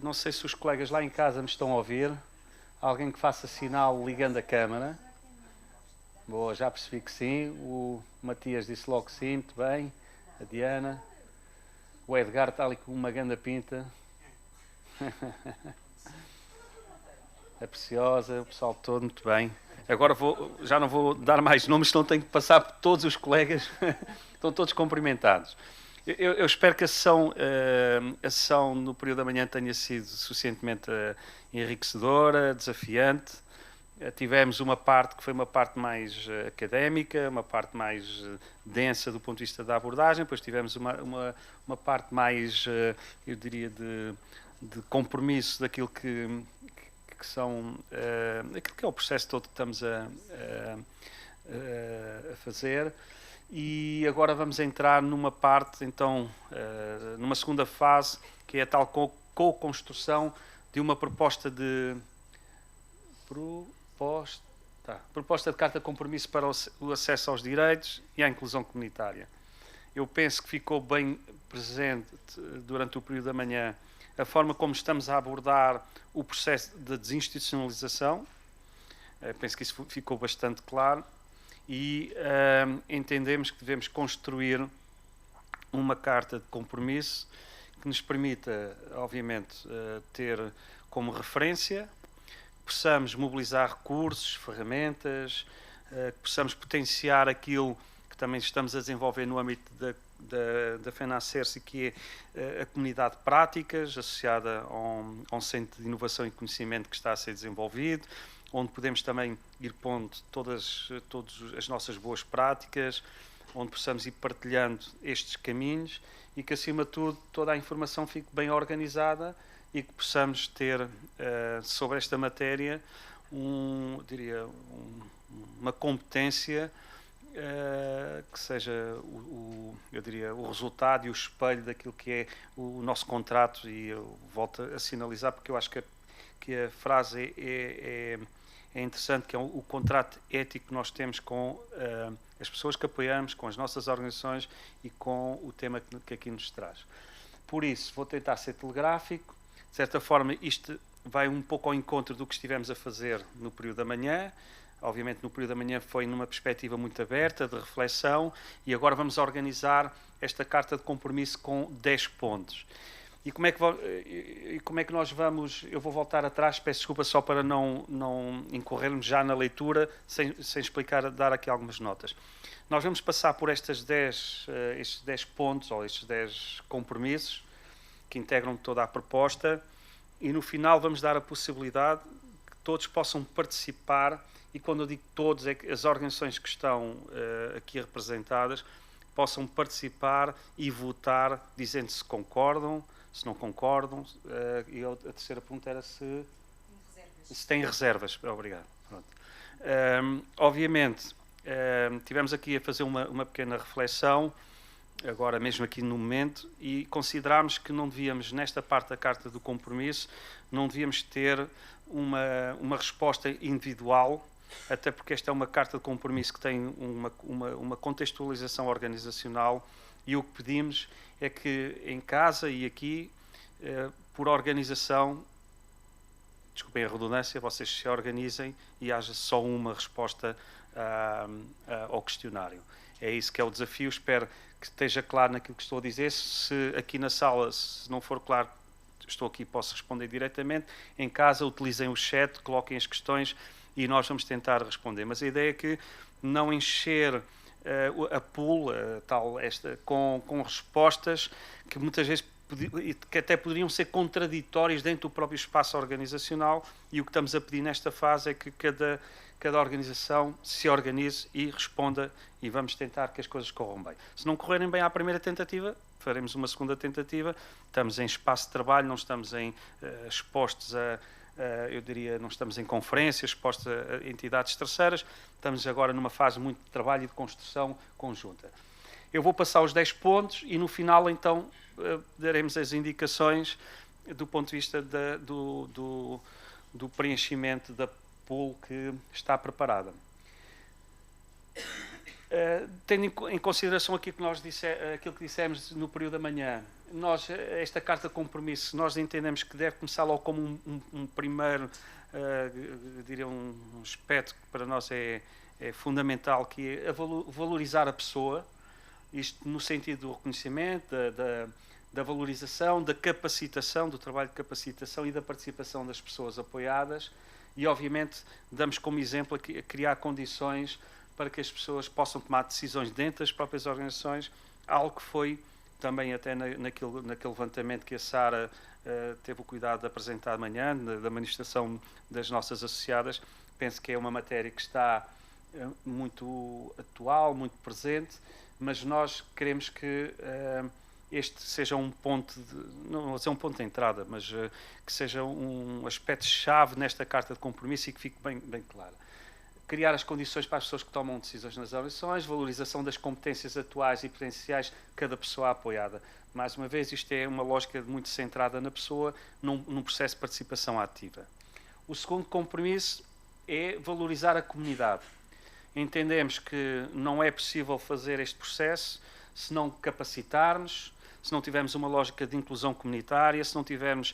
não sei se os colegas lá em casa me estão a ouvir. Alguém que faça sinal ligando a câmara. Boa, já percebi que sim. O Matias disse logo que sim, muito bem. A Diana. O Edgar está ali com uma ganda pinta. A Preciosa, o pessoal todo, muito bem. Agora já não vou dar mais nomes, senão tenho que passar por todos os colegas. Estão todos cumprimentados. Eu espero que a sessão no período da manhã tenha sido suficientemente enriquecedora, desafiante. Tivemos uma parte que foi uma parte mais académica, uma parte mais densa do ponto de vista da abordagem, depois tivemos uma parte mais, eu diria, de compromisso daquilo que são aquilo que é o processo todo que estamos a fazer. E agora vamos entrar numa parte, então, numa segunda fase, que é a tal co-construção de uma proposta de carta de compromisso para o acesso aos direitos e à inclusão comunitária. Eu penso que ficou bem presente durante o período da manhã a forma como estamos a abordar o processo de desinstitucionalização. Penso que isso ficou bastante claro e entendemos que devemos construir uma carta de compromisso que nos permita, obviamente, ter como referência, possamos mobilizar recursos, ferramentas, que possamos potenciar aquilo que também estamos a desenvolver no âmbito da FENACERSE, que é a comunidade de práticas associada a um centro de inovação e conhecimento que está a ser desenvolvido, onde podemos também ir pondo todas as nossas boas práticas, onde possamos ir partilhando estes caminhos e que, acima de tudo, toda a informação fique bem organizada e que possamos ter sobre esta matéria uma competência que seja eu diria, o resultado e o espelho daquilo que é o nosso contrato. E eu volto a sinalizar, porque eu acho que a frase é interessante, que é o contrato ético que nós temos com as pessoas que apoiamos, com as nossas organizações e com o tema que aqui nos traz. Por isso, vou tentar ser telegráfico. De certa forma, isto vai um pouco ao encontro do que estivemos a fazer no período da manhã. Obviamente, no período da manhã foi numa perspectiva muito aberta, de reflexão, e agora vamos organizar esta carta de compromisso com 10 pontos. E como é que nós vamos... Eu vou voltar atrás, peço desculpa só para não incorrermos já na leitura, sem explicar, dar aqui algumas notas. Nós vamos passar por estes 10 pontos, ou estes 10 compromissos, que integram toda a proposta, e no final vamos dar a possibilidade que todos possam participar, e quando eu digo todos, é que as organizações que estão aqui representadas possam participar e votar, dizendo se concordam, se não concordam, e a terceira pergunta era se têm reservas. Obrigado. Pronto. Obviamente, tivemos aqui a fazer uma pequena reflexão, agora mesmo aqui no momento, e considerámos que não devíamos, nesta parte da Carta do Compromisso, não devíamos ter uma resposta individual, até porque esta é uma Carta de Compromisso que tem uma contextualização organizacional, e o que pedimos é que em casa e aqui, por organização, desculpem a redundância, vocês se organizem e haja só uma resposta ao questionário. É isso que é o desafio. Espero que esteja claro naquilo que estou a dizer. Se aqui na sala, se não for claro, estou aqui e posso responder diretamente. Em casa, utilizem o chat, coloquem as questões e nós vamos tentar responder. Mas a ideia é que não encher a pool, com respostas que muitas vezes que até poderiam ser contraditórias dentro do próprio espaço organizacional, e o que estamos a pedir nesta fase é que cada organização se organize e responda, e vamos tentar que as coisas corram bem. Se não correrem bem à primeira tentativa, faremos uma segunda tentativa. Estamos em espaço de trabalho, não estamos expostos eu diria, não estamos em conferências, expostos a entidades terceiras. Estamos agora numa fase muito de trabalho e de construção conjunta. Eu vou passar os 10 pontos e no final, então, daremos as indicações do ponto de vista do preenchimento da pool que está preparada. Tendo em consideração aquilo que dissemos no período da manhã, esta carta de compromisso, nós entendemos que deve começar logo como um primeiro, diria um aspecto que para nós é fundamental, que é valorizar a pessoa, isto no sentido do reconhecimento, da valorização, da capacitação, do trabalho de capacitação e da participação das pessoas apoiadas, e obviamente damos como exemplo a criar condições para que as pessoas possam tomar decisões dentro das próprias organizações, algo que foi também até naquele levantamento que a Sara teve o cuidado de apresentar amanhã, da manifestação das nossas associadas. Penso que é uma matéria que está muito atual, muito presente, mas nós queremos que este seja um ponto, não vou dizer um ponto de entrada, mas que seja um aspecto-chave nesta carta de compromisso e que fique bem claro. Criar as condições para as pessoas que tomam decisões nas organizações, valorização das competências atuais e potenciais de cada pessoa apoiada. Mais uma vez, isto é uma lógica muito centrada na pessoa, num processo de participação ativa. O segundo compromisso é valorizar a comunidade. Entendemos que não é possível fazer este processo se não capacitarmos, se não tivermos uma lógica de inclusão comunitária, se não tivermos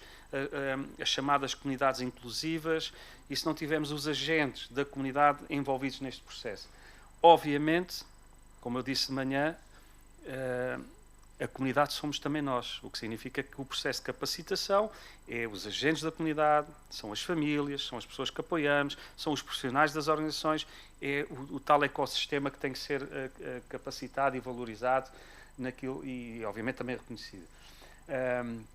as chamadas comunidades inclusivas e se não tivermos os agentes da comunidade envolvidos neste processo. Obviamente, como eu disse de manhã, a comunidade somos também nós, o que significa que o processo de capacitação é os agentes da comunidade, são as famílias, são as pessoas que apoiamos, são os profissionais das organizações, é o tal ecossistema que tem que ser capacitado e valorizado naquilo, e obviamente também reconhecido.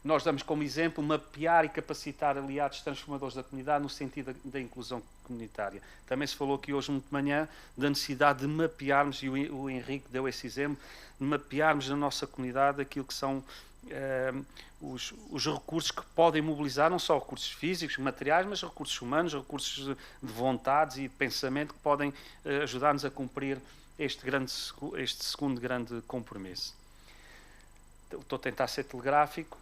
Nós damos como exemplo mapear e capacitar aliados transformadores da comunidade no sentido da inclusão comunitária. Também se falou aqui hoje muito de manhã da necessidade de mapearmos, e o Henrique deu esse exemplo, de mapearmos na nossa comunidade aquilo que são os recursos que podem mobilizar, não só recursos físicos, materiais, mas recursos humanos, recursos de vontades e de pensamento que podem ajudar-nos a cumprir este segundo grande compromisso. Estou a tentar ser telegráfico.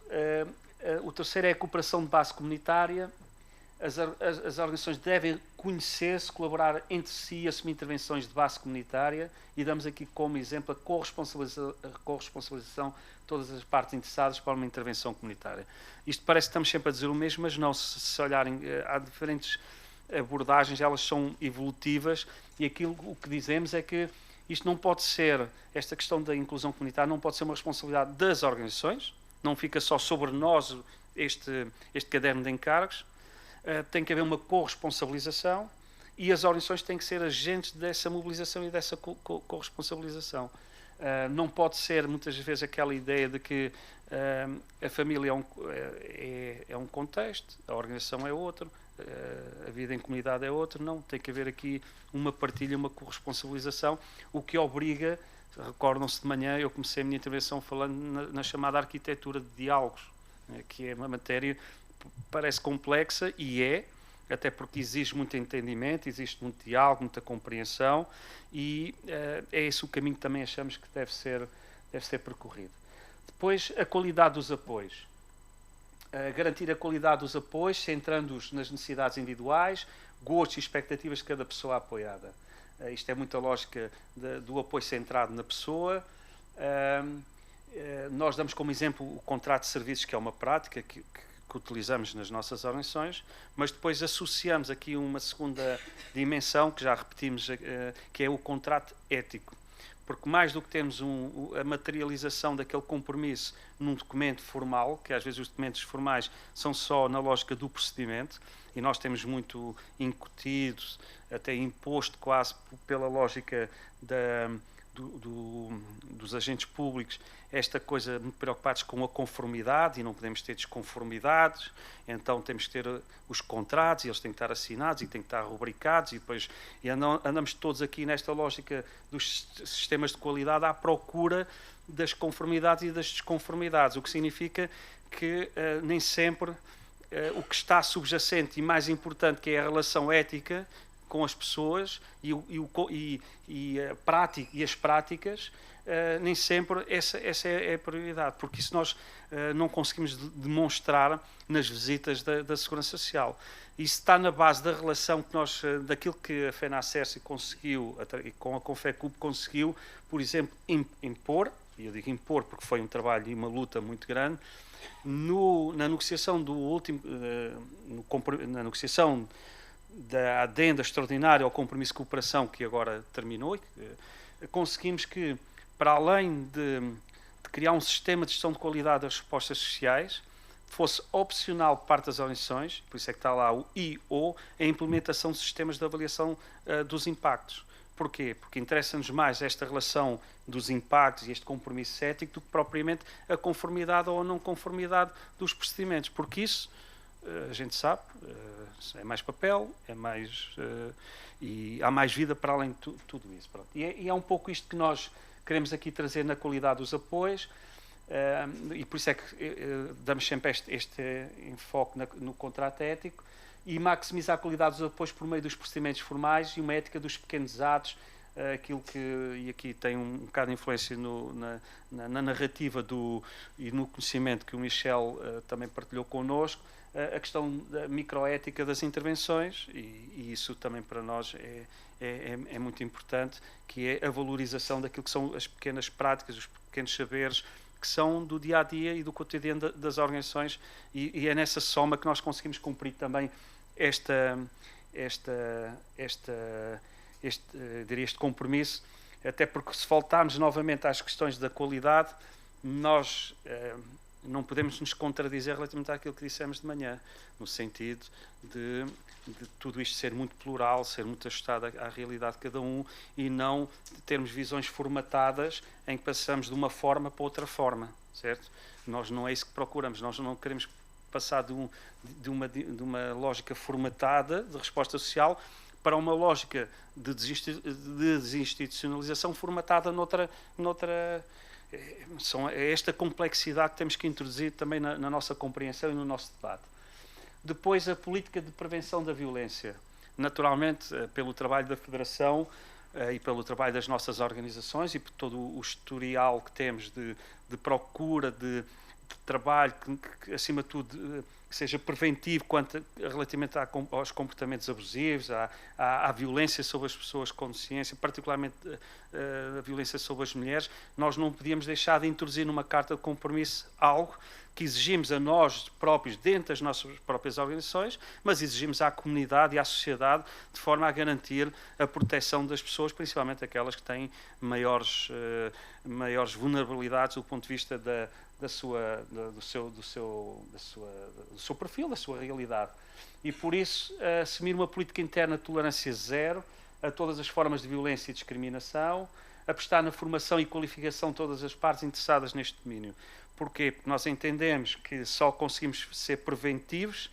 O terceiro é a cooperação de base comunitária. As organizações devem conhecer-se, colaborar entre si e assumir intervenções de base comunitária, e damos aqui como exemplo a corresponsabilização de todas as partes interessadas para uma intervenção comunitária. Isto parece que estamos sempre a dizer o mesmo, mas não, se olharem, há diferentes abordagens, elas são evolutivas, e o que dizemos é que isto não pode ser, esta questão da inclusão comunitária não pode ser uma responsabilidade das organizações, não fica só sobre nós este caderno de encargos, tem que haver uma corresponsabilização e as organizações têm que ser agentes dessa mobilização e dessa corresponsabilização. Não pode ser, muitas vezes, aquela ideia de que a família é um contexto, a organização é outro, a vida em comunidade é outra. Não, tem que haver aqui uma partilha, uma corresponsabilização, o que obriga, recordam-se de manhã, eu comecei a minha intervenção falando na chamada arquitetura de diálogos, que é uma matéria que parece complexa e até porque exige muito entendimento, existe muito diálogo, muita compreensão, e é esse o caminho que também achamos que deve ser percorrido. Depois, a qualidade dos apoios. Garantir a qualidade dos apoios, centrando-os nas necessidades individuais, gostos e expectativas de cada pessoa apoiada. Isto é muita lógica do apoio centrado na pessoa. Nós damos como exemplo o contrato de serviços, que é uma prática que utilizamos nas nossas organizações, mas depois associamos aqui uma segunda dimensão, que já repetimos, que é o contrato ético. Porque mais do que termos a materialização daquele compromisso num documento formal, que às vezes os documentos formais são só na lógica do procedimento, e nós temos muito incutido, até imposto quase pela lógica dos agentes públicos, esta coisa muito preocupados com a conformidade, e não podemos ter desconformidades, então temos que ter os contratos, e eles têm que estar assinados e têm que estar rubricados, e depois andamos todos aqui nesta lógica dos sistemas de qualidade à procura das conformidades e das desconformidades, o que significa que nem sempre o que está subjacente e mais importante, que é a relação ética, com as pessoas e as práticas, nem sempre essa é a prioridade, porque isso nós não conseguimos demonstrar nas visitas da Segurança Social. Isso está na base da relação que nós, daquilo que a FENACERSE conseguiu, com a Confecub conseguiu, por exemplo, impor, e eu digo impor porque foi um trabalho e uma luta muito grande, na negociação do último, na negociação da adenda extraordinária ao compromisso de cooperação que agora terminou, conseguimos que, para além de criar um sistema de gestão de qualidade das respostas sociais, fosse opcional por parte das organizações, por isso é que está lá o IO, a implementação de sistemas de avaliação dos impactos. Porquê? Porque interessa-nos mais esta relação dos impactos e este compromisso ético do que propriamente a conformidade ou a não conformidade dos procedimentos, porque isso, a gente sabe, é mais papel, é mais, e há mais vida para além de tudo isso. Pronto. E é um pouco isto que nós queremos aqui trazer na qualidade dos apoios, e por isso é que damos sempre este enfoque no contrato ético, e maximizar a qualidade dos apoios por meio dos procedimentos formais e uma ética dos pequenos atos, aquilo que, e aqui tem um bocado de influência na narrativa e no conhecimento que o Michel também partilhou connosco, a questão da microética das intervenções, e isso também para nós é muito importante, que é a valorização daquilo que são as pequenas práticas, os pequenos saberes, que são do dia-a-dia e do cotidiano das organizações, e é nessa soma que nós conseguimos cumprir também este compromisso, até porque se voltarmos novamente às questões da qualidade, nós não podemos nos contradizer relativamente àquilo que dissemos de manhã, no sentido de tudo isto ser muito plural, ser muito ajustado à realidade de cada um, e não termos visões formatadas em que passamos de uma forma para outra forma, certo? Nós não é isso que procuramos, nós não queremos passar de uma lógica formatada de resposta social para uma lógica de desinstitucionalização formatada noutra é esta complexidade que temos que introduzir também na nossa compreensão e no nosso debate. Depois, a política de prevenção da violência. Naturalmente, pelo trabalho da Federação e pelo trabalho das nossas organizações e por todo o historial que temos de procura, de trabalho que, acima de tudo, que seja preventivo relativamente aos comportamentos abusivos, à violência sobre as pessoas com deficiência, particularmente a violência sobre as mulheres, nós não podíamos deixar de introduzir numa carta de compromisso algo que exigimos a nós próprios, dentro das nossas próprias organizações, mas exigimos à comunidade e à sociedade, de forma a garantir a proteção das pessoas, principalmente aquelas que têm maiores vulnerabilidades do ponto de vista do seu perfil, da sua realidade. E por isso, assumir uma política interna de tolerância zero a todas as formas de violência e discriminação, apostar na formação e qualificação de todas as partes interessadas neste domínio. Porquê? Porque nós entendemos que só conseguimos ser preventivos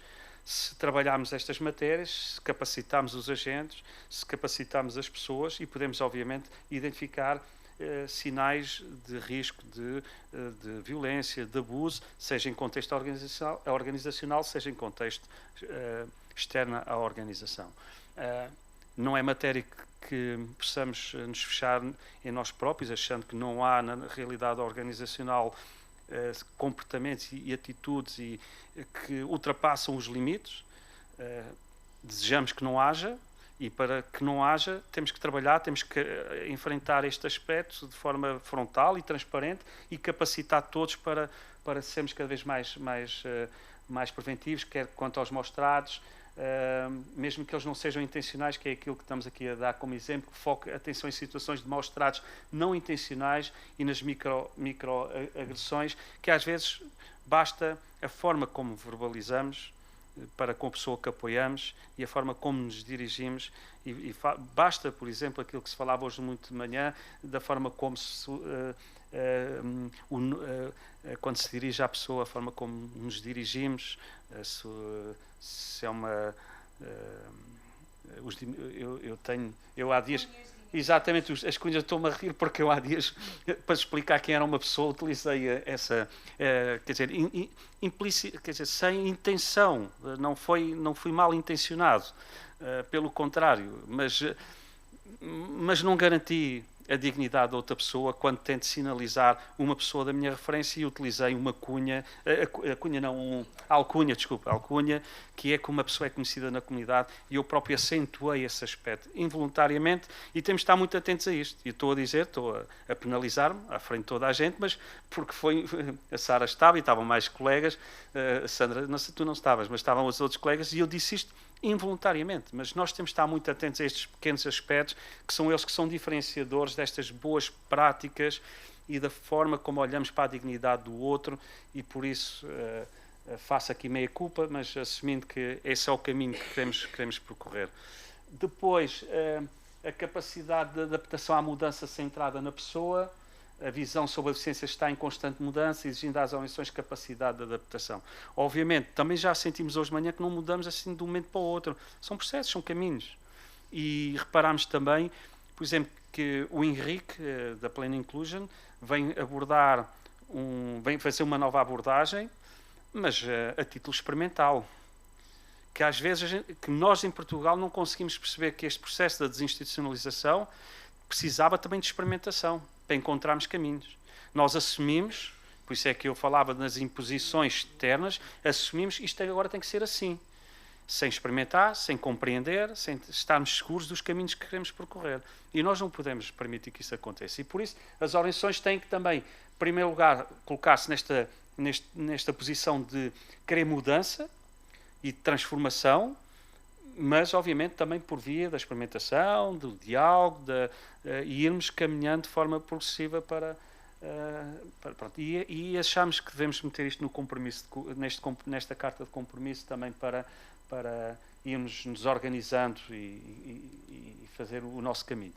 se trabalharmos estas matérias, se capacitarmos os agentes, se capacitarmos as pessoas, e podemos, obviamente, identificar sinais de risco de violência, de abuso, seja em contexto organizacional, seja em contexto externo à organização. Não é matéria que possamos nos fechar em nós próprios, achando que não há na realidade organizacional comportamentos e atitudes que ultrapassam os limites. Desejamos que não haja, e para que não haja, temos que trabalhar, temos que enfrentar este aspecto de forma frontal e transparente e capacitar todos para sermos cada vez mais preventivos, quer quanto aos maus tratos, mesmo que eles não sejam intencionais, que é aquilo que estamos aqui a dar como exemplo, que foca atenção em situações de maus tratos não intencionais e nas microagressões, que às vezes basta a forma como verbalizamos para com a pessoa que apoiamos e a forma como nos dirigimos, e basta, por exemplo, aquilo que se falava hoje muito de manhã, da forma como quando se dirige à pessoa, a forma como nos dirigimos, se é uma... eu há dias... Exatamente, as cunhas, estou-me a rir porque eu há dias, para explicar quem era uma pessoa, utilizei essa, quer dizer, implícita, quer dizer, sem intenção, não fui mal intencionado, pelo contrário, mas não garanti a dignidade da outra pessoa quando tento sinalizar uma pessoa da minha referência e utilizei uma cunha, alcunha, que é como uma pessoa é conhecida na comunidade, e eu próprio acentuei esse aspecto involuntariamente, e temos de estar muito atentos a isto. E estou a penalizar-me à frente de toda a gente, mas porque a Sara estava e estavam mais colegas, a Sandra, não sei, tu não estavas, mas estavam os outros colegas, e eu disse isto involuntariamente, mas nós temos de estar muito atentos a estes pequenos aspectos que são eles que são diferenciadores destas boas práticas e da forma como olhamos para a dignidade do outro, e por isso faço aqui meia culpa, mas assumindo que esse é o caminho que queremos percorrer. Depois, a capacidade de adaptação à mudança centrada na pessoa. A visão sobre a deficiência está em constante mudança, exigindo às organizações capacidade de adaptação. Obviamente, também já sentimos hoje de manhã que não mudamos assim de um momento para o outro. São processos, são caminhos. E reparámos também, por exemplo, que o Henrique, da Plena Inclusion, vem fazer uma nova abordagem, mas a título experimental. Que às vezes que nós em Portugal não conseguimos perceber que este processo da desinstitucionalização precisava também de experimentação, para encontrarmos caminhos. Nós assumimos, por isso é que eu falava nas imposições externas, assumimos isto agora tem que ser assim, sem experimentar, sem compreender, sem estarmos seguros dos caminhos que queremos percorrer. E nós não podemos permitir que isso aconteça. E por isso as organizações têm que também, em primeiro lugar, colocar-se nesta posição de querer mudança e de transformação, mas obviamente também por via da experimentação, do diálogo, e irmos caminhando de forma progressiva para pronto. E achamos que devemos meter isto no compromisso, nesta carta de compromisso também para irmos nos organizando e fazer o nosso caminho.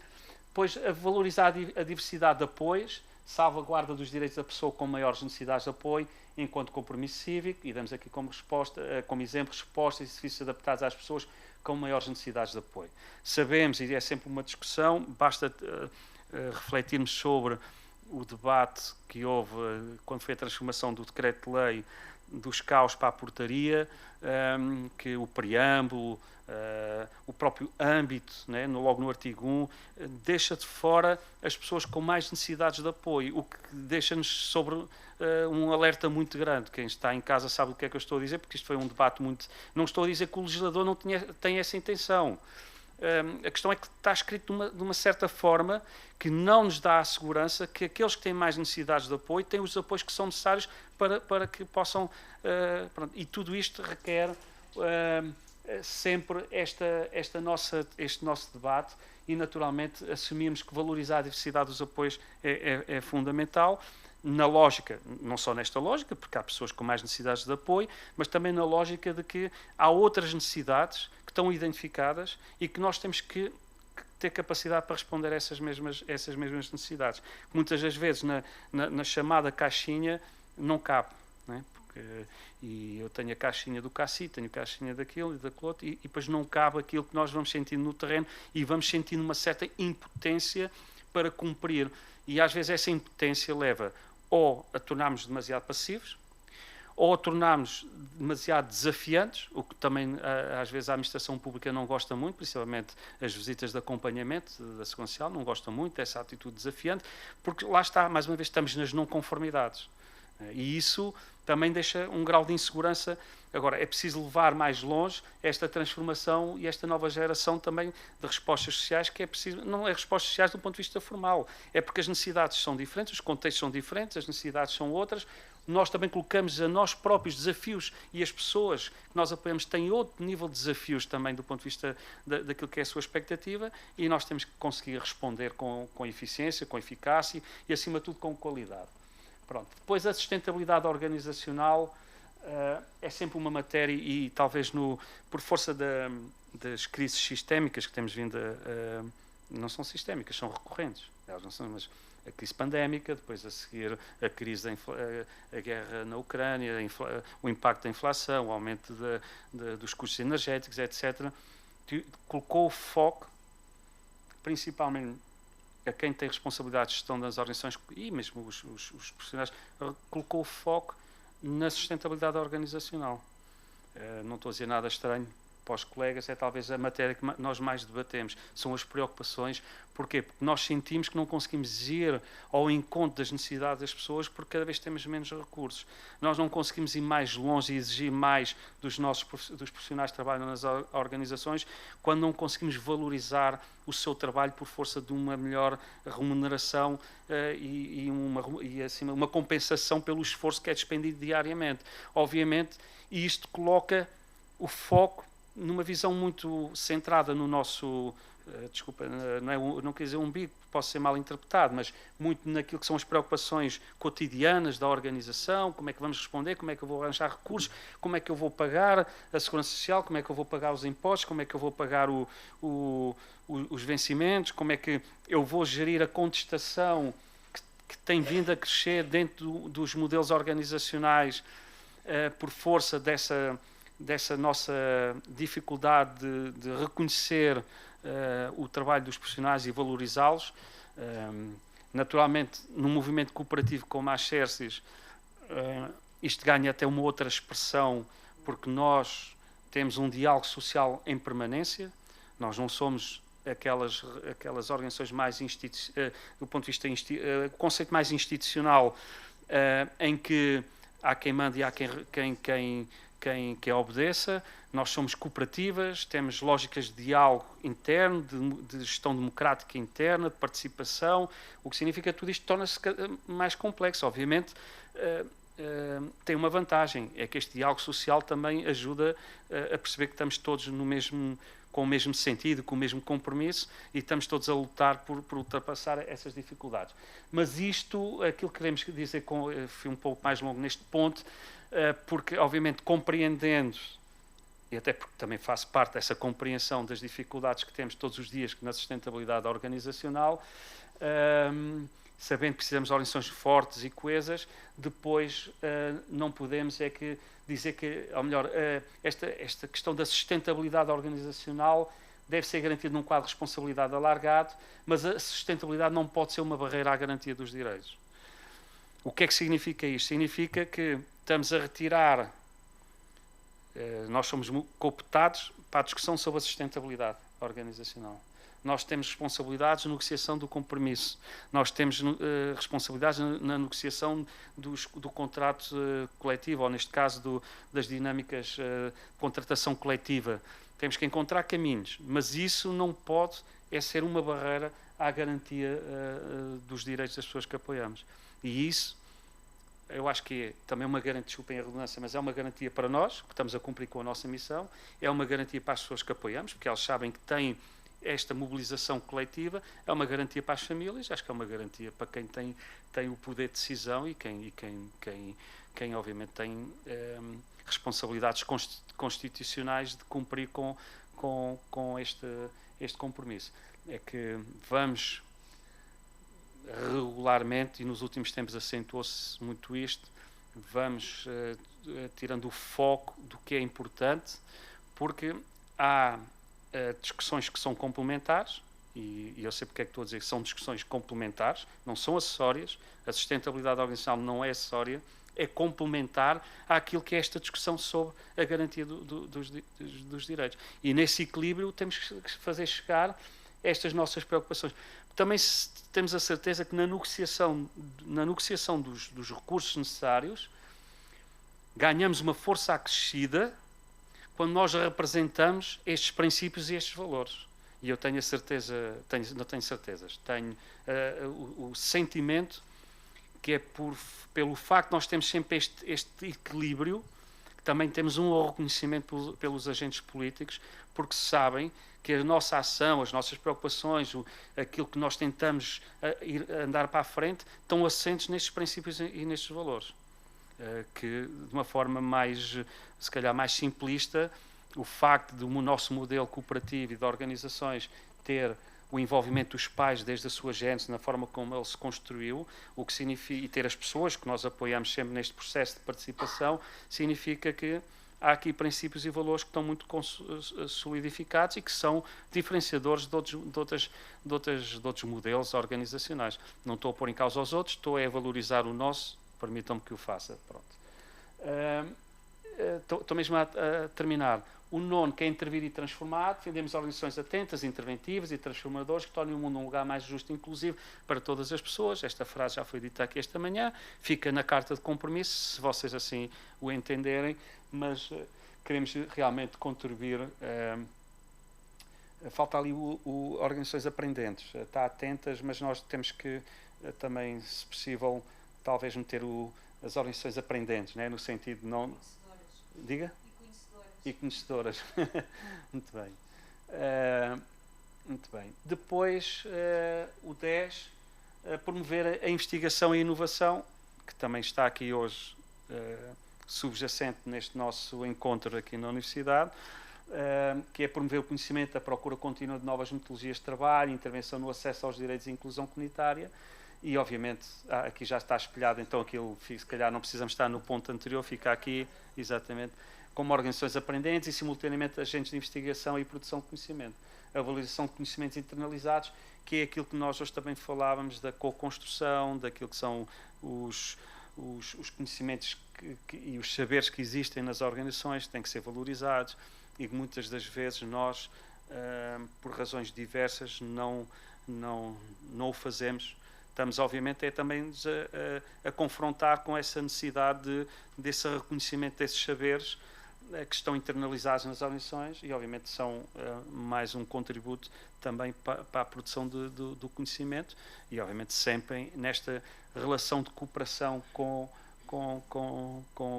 Depois, valorizar a diversidade de apoios, salvaguarda dos direitos da pessoa com maiores necessidades de apoio, enquanto compromisso cívico, e damos aqui como exemplo respostas e serviços adaptados às pessoas com maiores necessidades de apoio. Sabemos, e é sempre uma discussão, basta refletirmos sobre o debate que houve quando foi a transformação do decreto-lei dos CAUs para a portaria, que o preâmbulo, o próprio âmbito, né, logo no artigo 1, deixa de fora as pessoas com mais necessidades de apoio, o que deixa-nos sobre um alerta muito grande. Quem está em casa sabe o que é que eu estou a dizer, porque isto foi um debate muito... Não estou a dizer que o legislador não tem essa intenção. A questão é que está escrito de uma certa forma que não nos dá a segurança que aqueles que têm mais necessidades de apoio têm os apoios que são necessários para que possam... pronto. E tudo isto requer sempre este nosso debate, e naturalmente assumimos que valorizar a diversidade dos apoios é fundamental, na lógica, não só nesta lógica, porque há pessoas com mais necessidades de apoio, mas também na lógica de que há outras necessidades que estão identificadas e que nós temos que ter capacidade para responder a essas mesmas necessidades. Muitas das vezes na chamada caixinha não cabe, né? E eu tenho a caixinha do CACI, tenho a caixinha daquilo e daquilo outro, e depois não cabe aquilo que nós vamos sentindo no terreno, e vamos sentindo uma certa impotência para cumprir. E às vezes essa impotência leva ou a tornarmos demasiado passivos, ou a tornarmos demasiado desafiantes, o que também às vezes a administração pública não gosta muito, principalmente as visitas de acompanhamento da Segurança Social, não gostam muito dessa atitude desafiante, porque lá está, mais uma vez, estamos nas não conformidades. E isso também deixa um grau de insegurança. Agora, é preciso levar mais longe esta transformação e esta nova geração também de respostas sociais, que é preciso, não é respostas sociais do ponto de vista formal, é porque as necessidades são diferentes, os contextos são diferentes, as necessidades são outras. Nós também colocamos a nós próprios desafios, e as pessoas que nós apoiamos têm outro nível de desafios também do ponto de vista daquilo que é a sua expectativa, e nós temos que conseguir responder com eficiência, com eficácia e, acima de tudo, com qualidade. Pronto. Depois, a sustentabilidade organizacional é sempre uma matéria, e talvez por força das crises sistémicas que temos vindo não são sistémicas, são recorrentes. Elas não são, mas a crise pandémica, depois a seguir a crise a guerra na Ucrânia, o impacto da inflação, o aumento dos custos energéticos, etc., colocou o foco, principalmente a quem tem responsabilidade de gestão das organizações, e mesmo os profissionais, colocou o foco na sustentabilidade organizacional. Não estou a dizer nada estranho para os colegas, é talvez a matéria que nós mais debatemos, são as preocupações. Porquê? Porque nós sentimos que não conseguimos ir ao encontro das necessidades das pessoas porque cada vez temos menos recursos. Nós não conseguimos ir mais longe e exigir mais dos profissionais que trabalham nas organizações quando não conseguimos valorizar o seu trabalho por força de uma melhor remuneração e uma compensação pelo esforço que é despendido diariamente. Obviamente, isto coloca o foco numa visão muito centrada no nosso, desculpa, não quer dizer umbigo, posso ser mal interpretado, mas muito naquilo que são as preocupações cotidianas da organização, como é que vamos responder, como é que eu vou arranjar recursos, como é que eu vou pagar a segurança social, como é que eu vou pagar os impostos, como é que eu vou pagar os vencimentos, como é que eu vou gerir a contestação que tem vindo a crescer dentro dos modelos organizacionais por força dessa nossa dificuldade de reconhecer o trabalho dos profissionais e valorizá-los. Naturalmente, num movimento cooperativo como a Xerces, isto ganha até uma outra expressão, porque nós temos um diálogo social em permanência, nós não somos aquelas organizações mais do ponto de vista conceito mais institucional, em que há quem mande e há quem obedeça. Nós somos cooperativas, temos lógicas de diálogo interno, de gestão democrática interna, de participação, o que significa que tudo isto torna-se mais complexo. Obviamente, tem uma vantagem, é que este diálogo social também ajuda a perceber que estamos todos com o mesmo sentido, com o mesmo compromisso e estamos todos a lutar por ultrapassar essas dificuldades. Mas aquilo que queremos dizer, fui um pouco mais longo neste ponto, porque obviamente compreendendo, e até porque também faço parte dessa compreensão das dificuldades que temos todos os dias na sustentabilidade organizacional, sabendo que precisamos de organizações fortes e coesas, depois não podemos dizer que, ou melhor, esta questão da sustentabilidade organizacional deve ser garantida num quadro de responsabilidade alargado, mas a sustentabilidade não pode ser uma barreira à garantia dos direitos. O que é que significa isto? Significa que estamos a retirar, nós somos cooptados para a discussão sobre a sustentabilidade organizacional. Nós temos responsabilidades na negociação do compromisso. Nós temos responsabilidades na negociação do contrato coletivo, ou neste caso das dinâmicas de contratação coletiva. Temos que encontrar caminhos, mas isso não pode ser uma barreira à garantia dos direitos das pessoas que apoiamos. E isso, eu acho que é também uma garantia, desculpem a redundância, mas é uma garantia para nós, que estamos a cumprir com a nossa missão, é uma garantia para as pessoas que apoiamos, porque elas sabem que têm esta mobilização coletiva, é uma garantia para as famílias, acho que é uma garantia para quem tem o poder de decisão e quem obviamente tem responsabilidades constitucionais de cumprir com este compromisso. É que vamos regularmente, e nos últimos tempos acentuou-se muito isto, vamos tirando o foco do que é importante, porque há discussões que são complementares, e eu sei porque é que estou a dizer que são discussões complementares, não são acessórias. A sustentabilidade organizacional não é acessória, é complementar àquilo que é esta discussão sobre a garantia dos direitos. E nesse equilíbrio temos que fazer chegar estas nossas preocupações. Também temos a certeza que na negociação dos recursos necessários ganhamos uma força acrescida quando nós representamos estes princípios e estes valores. E eu tenho a certeza, não tenho certezas, tenho o sentimento que é pelo facto de nós termos sempre este equilíbrio, que também temos um reconhecimento pelos agentes políticos, porque sabem que a nossa ação, as nossas preocupações, aquilo que nós tentamos andar para a frente, estão assentes nestes princípios e nestes valores. Que de uma forma se calhar mais simplista, o facto do nosso modelo cooperativo e de organizações ter o envolvimento dos pais desde a sua gênese, na forma como ele se construiu, o que significa, e ter as pessoas que nós apoiamos sempre neste processo de participação, significa que há aqui princípios e valores que estão muito solidificados e que são diferenciadores de outros modelos organizacionais. Não estou a pôr em causa os outros, estou a valorizar o nosso, permitam-me que o faça. Pronto. Estou mesmo a terminar. O nono, que é intervir e transformar. Defendemos organizações atentas, interventivas e transformadoras que tornem o mundo um lugar mais justo e inclusivo para todas as pessoas. Esta frase já foi dita aqui esta manhã, fica na carta de compromisso, se vocês assim o entenderem, mas queremos realmente contribuir. Falta ali organizações aprendentes, está atentas, mas nós temos que também, se possível, talvez meter as organizações aprendentes, né? No sentido de não... Diga? E conhecedoras. Muito bem. Muito bem. Depois, o 10, promover a investigação e a inovação, que também está aqui hoje subjacente neste nosso encontro aqui na Universidade, que é promover o conhecimento, a procura contínua de novas metodologias de trabalho, intervenção no acesso aos direitos e inclusão comunitária. E, obviamente, aqui já está espelhado, então aquilo, se calhar não precisamos estar no ponto anterior, fica aqui, exatamente, como organizações aprendentes e, simultaneamente, agentes de investigação e produção de conhecimento. A valorização de conhecimentos internalizados, que é aquilo que nós hoje também falávamos da co-construção, daquilo que são os conhecimentos e os saberes que existem nas organizações, que têm que ser valorizados e que muitas das vezes nós, por razões diversas, não o fazemos. Estamos, obviamente, também a confrontar com essa necessidade desse reconhecimento desses saberes que estão internalizados nas organizações e, obviamente, são mais um contributo também para a produção do conhecimento e, obviamente, sempre nesta relação de cooperação com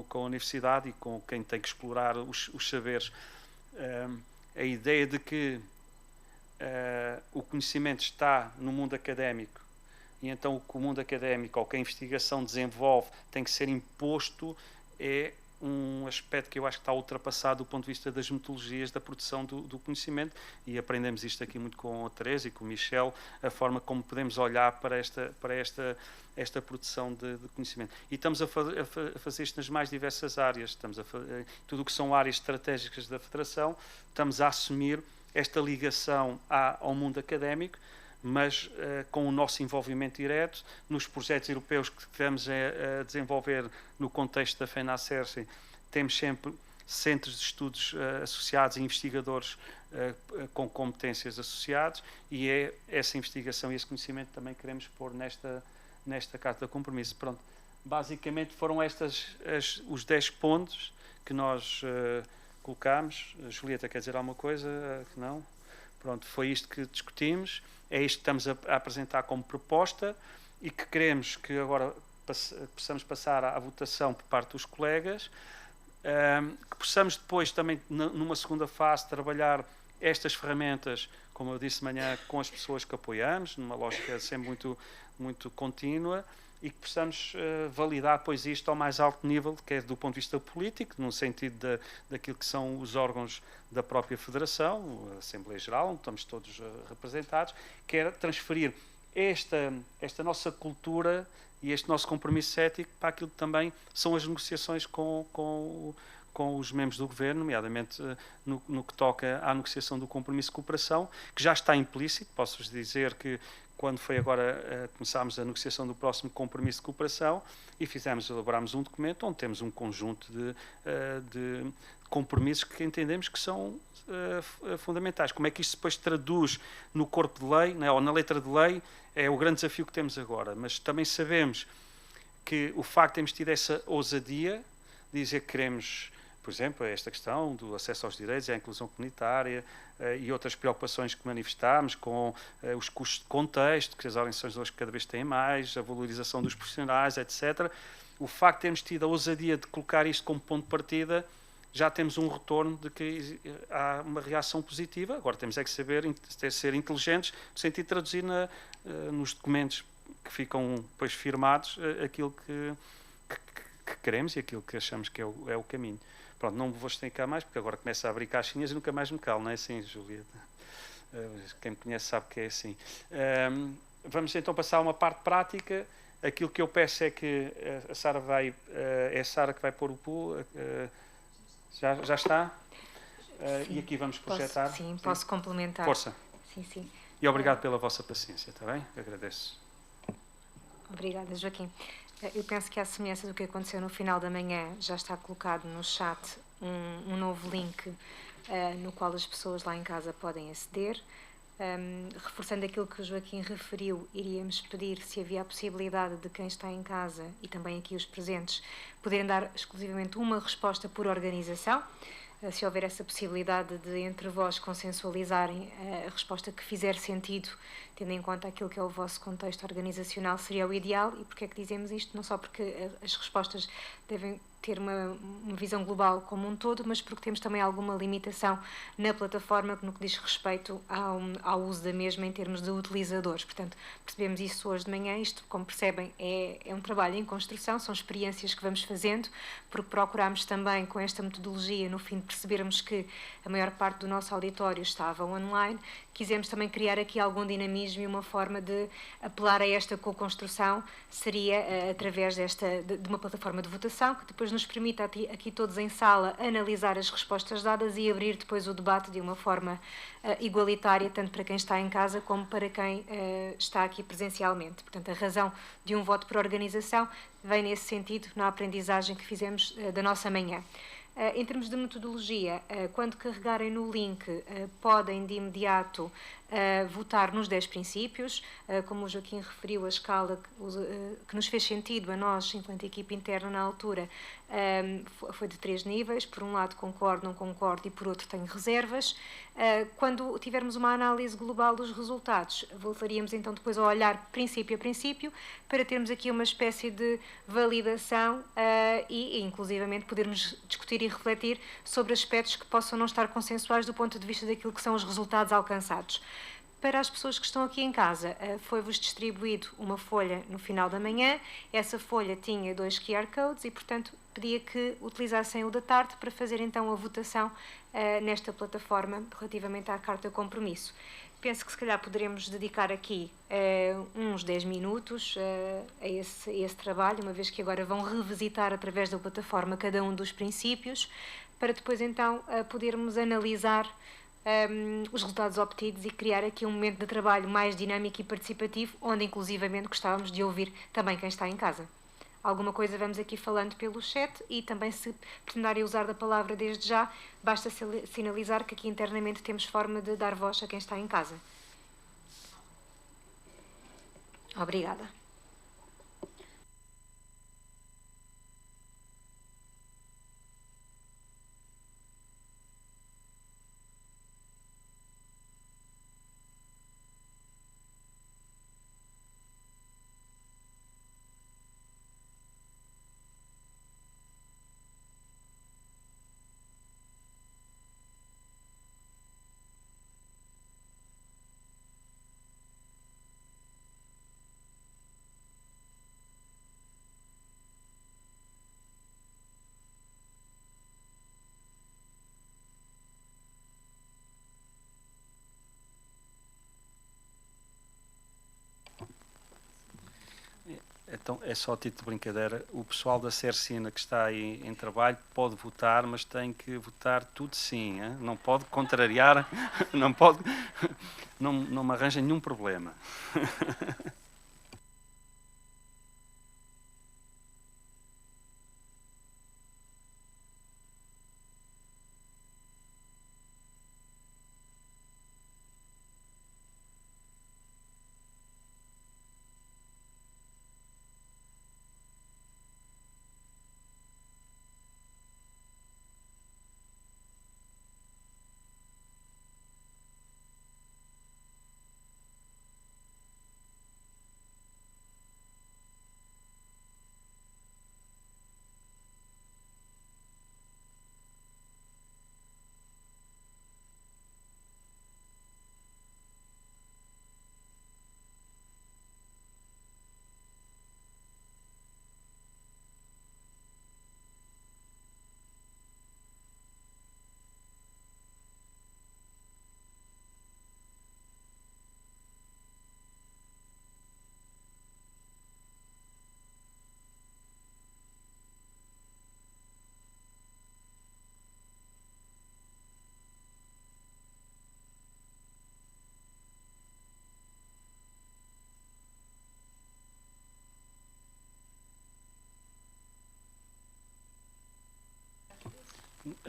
a universidade e com quem tem que explorar os saberes. A ideia de que o conhecimento está no mundo académico e então o que o mundo académico ou que a investigação desenvolve tem que ser imposto é um aspecto que eu acho que está ultrapassado do ponto de vista das metodologias da produção do conhecimento e aprendemos isto aqui muito com a Teresa e com o Michel, a forma como podemos olhar para esta produção de conhecimento. E estamos a fazer isto nas mais diversas áreas, tudo o que são áreas estratégicas da Federação, estamos a assumir esta ligação ao mundo académico, mas com o nosso envolvimento direto nos projetos europeus que estamos a desenvolver no contexto da FENACERCE, temos sempre centros de estudos associados e investigadores com competências associados e é essa investigação e esse conhecimento também queremos pôr nesta Carta de Compromisso. Pronto, basicamente foram os 10 pontos que nós colocámos. A Julieta quer dizer alguma coisa? Não? Pronto, foi isto que discutimos, é isto que estamos a apresentar como proposta e que queremos que agora possamos passar à votação por parte dos colegas, que possamos depois também, numa segunda fase, trabalhar estas ferramentas, como eu disse de manhã, com as pessoas que apoiamos, numa lógica sempre muito contínua, e que possamos validar depois isto ao mais alto nível, que é do ponto de vista político, no sentido daquilo que são os órgãos da própria Federação, a Assembleia Geral, onde estamos todos representados, que é transferir esta nossa cultura e este nosso compromisso ético para aquilo que também são as negociações com os membros do Governo, nomeadamente no que toca à negociação do compromisso de cooperação, que já está implícito. Posso-vos dizer que quando foi agora, começámos a negociação do próximo compromisso de cooperação e elaborámos um documento onde temos um conjunto de compromissos que entendemos que são fundamentais. Como é que isto depois traduz no corpo de lei, né, ou na letra de lei, é o grande desafio que temos agora. Mas também sabemos que o facto de termos tido essa ousadia de dizer que queremos, por exemplo, esta questão do acesso aos direitos e à inclusão comunitária e outras preocupações que manifestámos com os custos de contexto, que as organizações hoje cada vez têm mais, a valorização dos profissionais, etc. O facto de termos tido a ousadia de colocar isto como ponto de partida, já temos um retorno de que há uma reação positiva. Agora temos é que ser inteligentes, no sentido de traduzir nos documentos que ficam depois firmados aquilo que queremos e aquilo que achamos que é o caminho. Pronto, não me vou explicar mais, porque agora começa a abrir caixinhas e nunca mais me calo, não é assim, Julieta? Quem me conhece sabe que é assim. Vamos então passar a uma parte prática. Aquilo que eu peço é que a Sara é a Sara que vai pôr o pool. Já está? E aqui vamos projetar. Sim, posso complementar. Força. Sim. E obrigado pela vossa paciência, está bem? Agradeço. Obrigada, Joaquim. Eu penso que, à semelhança do que aconteceu no final da manhã, já está colocado no chat um novo link no qual as pessoas lá em casa podem aceder. Reforçando aquilo que o Joaquim referiu, iríamos pedir se havia a possibilidade de quem está em casa e também aqui os presentes poderem dar exclusivamente uma resposta por organização. Se houver essa possibilidade de entre vós consensualizarem a resposta que fizer sentido, tendo em conta aquilo que é o vosso contexto organizacional, seria o ideal. E porquê é que dizemos isto? Não só porque as respostas devem ter uma visão global como um todo, mas porque temos também alguma limitação na plataforma no que diz respeito ao uso da mesma em termos de utilizadores. Portanto, percebemos isso hoje de manhã. Isto, como percebem, é um trabalho em construção, são experiências que vamos fazendo, porque procuramos também, com esta metodologia, no fim de percebermos que a maior parte do nosso auditório estava online, quisemos também criar aqui algum dinamismo, e uma forma de apelar a esta co-construção seria através de uma plataforma de votação, que depois nos permite aqui todos em sala analisar as respostas dadas e abrir depois o debate de uma forma igualitária, tanto para quem está em casa como para quem está aqui presencialmente. Portanto, a razão de um voto por organização vem nesse sentido, na aprendizagem que fizemos da nossa manhã. Em termos de metodologia, quando carregarem no link, podem de imediato votar nos 10 princípios. Como o Joaquim referiu, a escala que nos fez sentido a nós, enquanto equipe interna na altura, foi de 3 níveis. Por um lado concordo, não concordo, e por outro tenho reservas. Quando tivermos uma análise global dos resultados, voltaríamos então depois a olhar princípio a princípio, para termos aqui uma espécie de validação e inclusivamente podermos discutir e refletir sobre aspectos que possam não estar consensuais do ponto de vista daquilo que são os resultados alcançados. Para as pessoas que estão aqui em casa, foi-vos distribuído uma folha no final da manhã. Essa folha tinha 2 QR Codes e, portanto, pedia que utilizassem o da tarde para fazer então a votação nesta plataforma relativamente à carta compromisso. Penso que se calhar poderemos dedicar aqui uns 10 minutos a esse trabalho, uma vez que agora vão revisitar através da plataforma cada um dos princípios, para depois então podermos analisar os resultados obtidos e criar aqui um momento de trabalho mais dinâmico e participativo, onde inclusivamente gostávamos de ouvir também quem está em casa. Alguma coisa vamos aqui falando pelo chat, e também, se pretenderem usar da palavra desde já, basta sinalizar que aqui internamente temos forma de dar voz a quem está em casa. Obrigada. Então, é só a título de brincadeira, o pessoal da Cercina que está aí em trabalho pode votar, mas tem que votar tudo sim, hein? Não pode contrariar, não pode, não me arranja nenhum problema.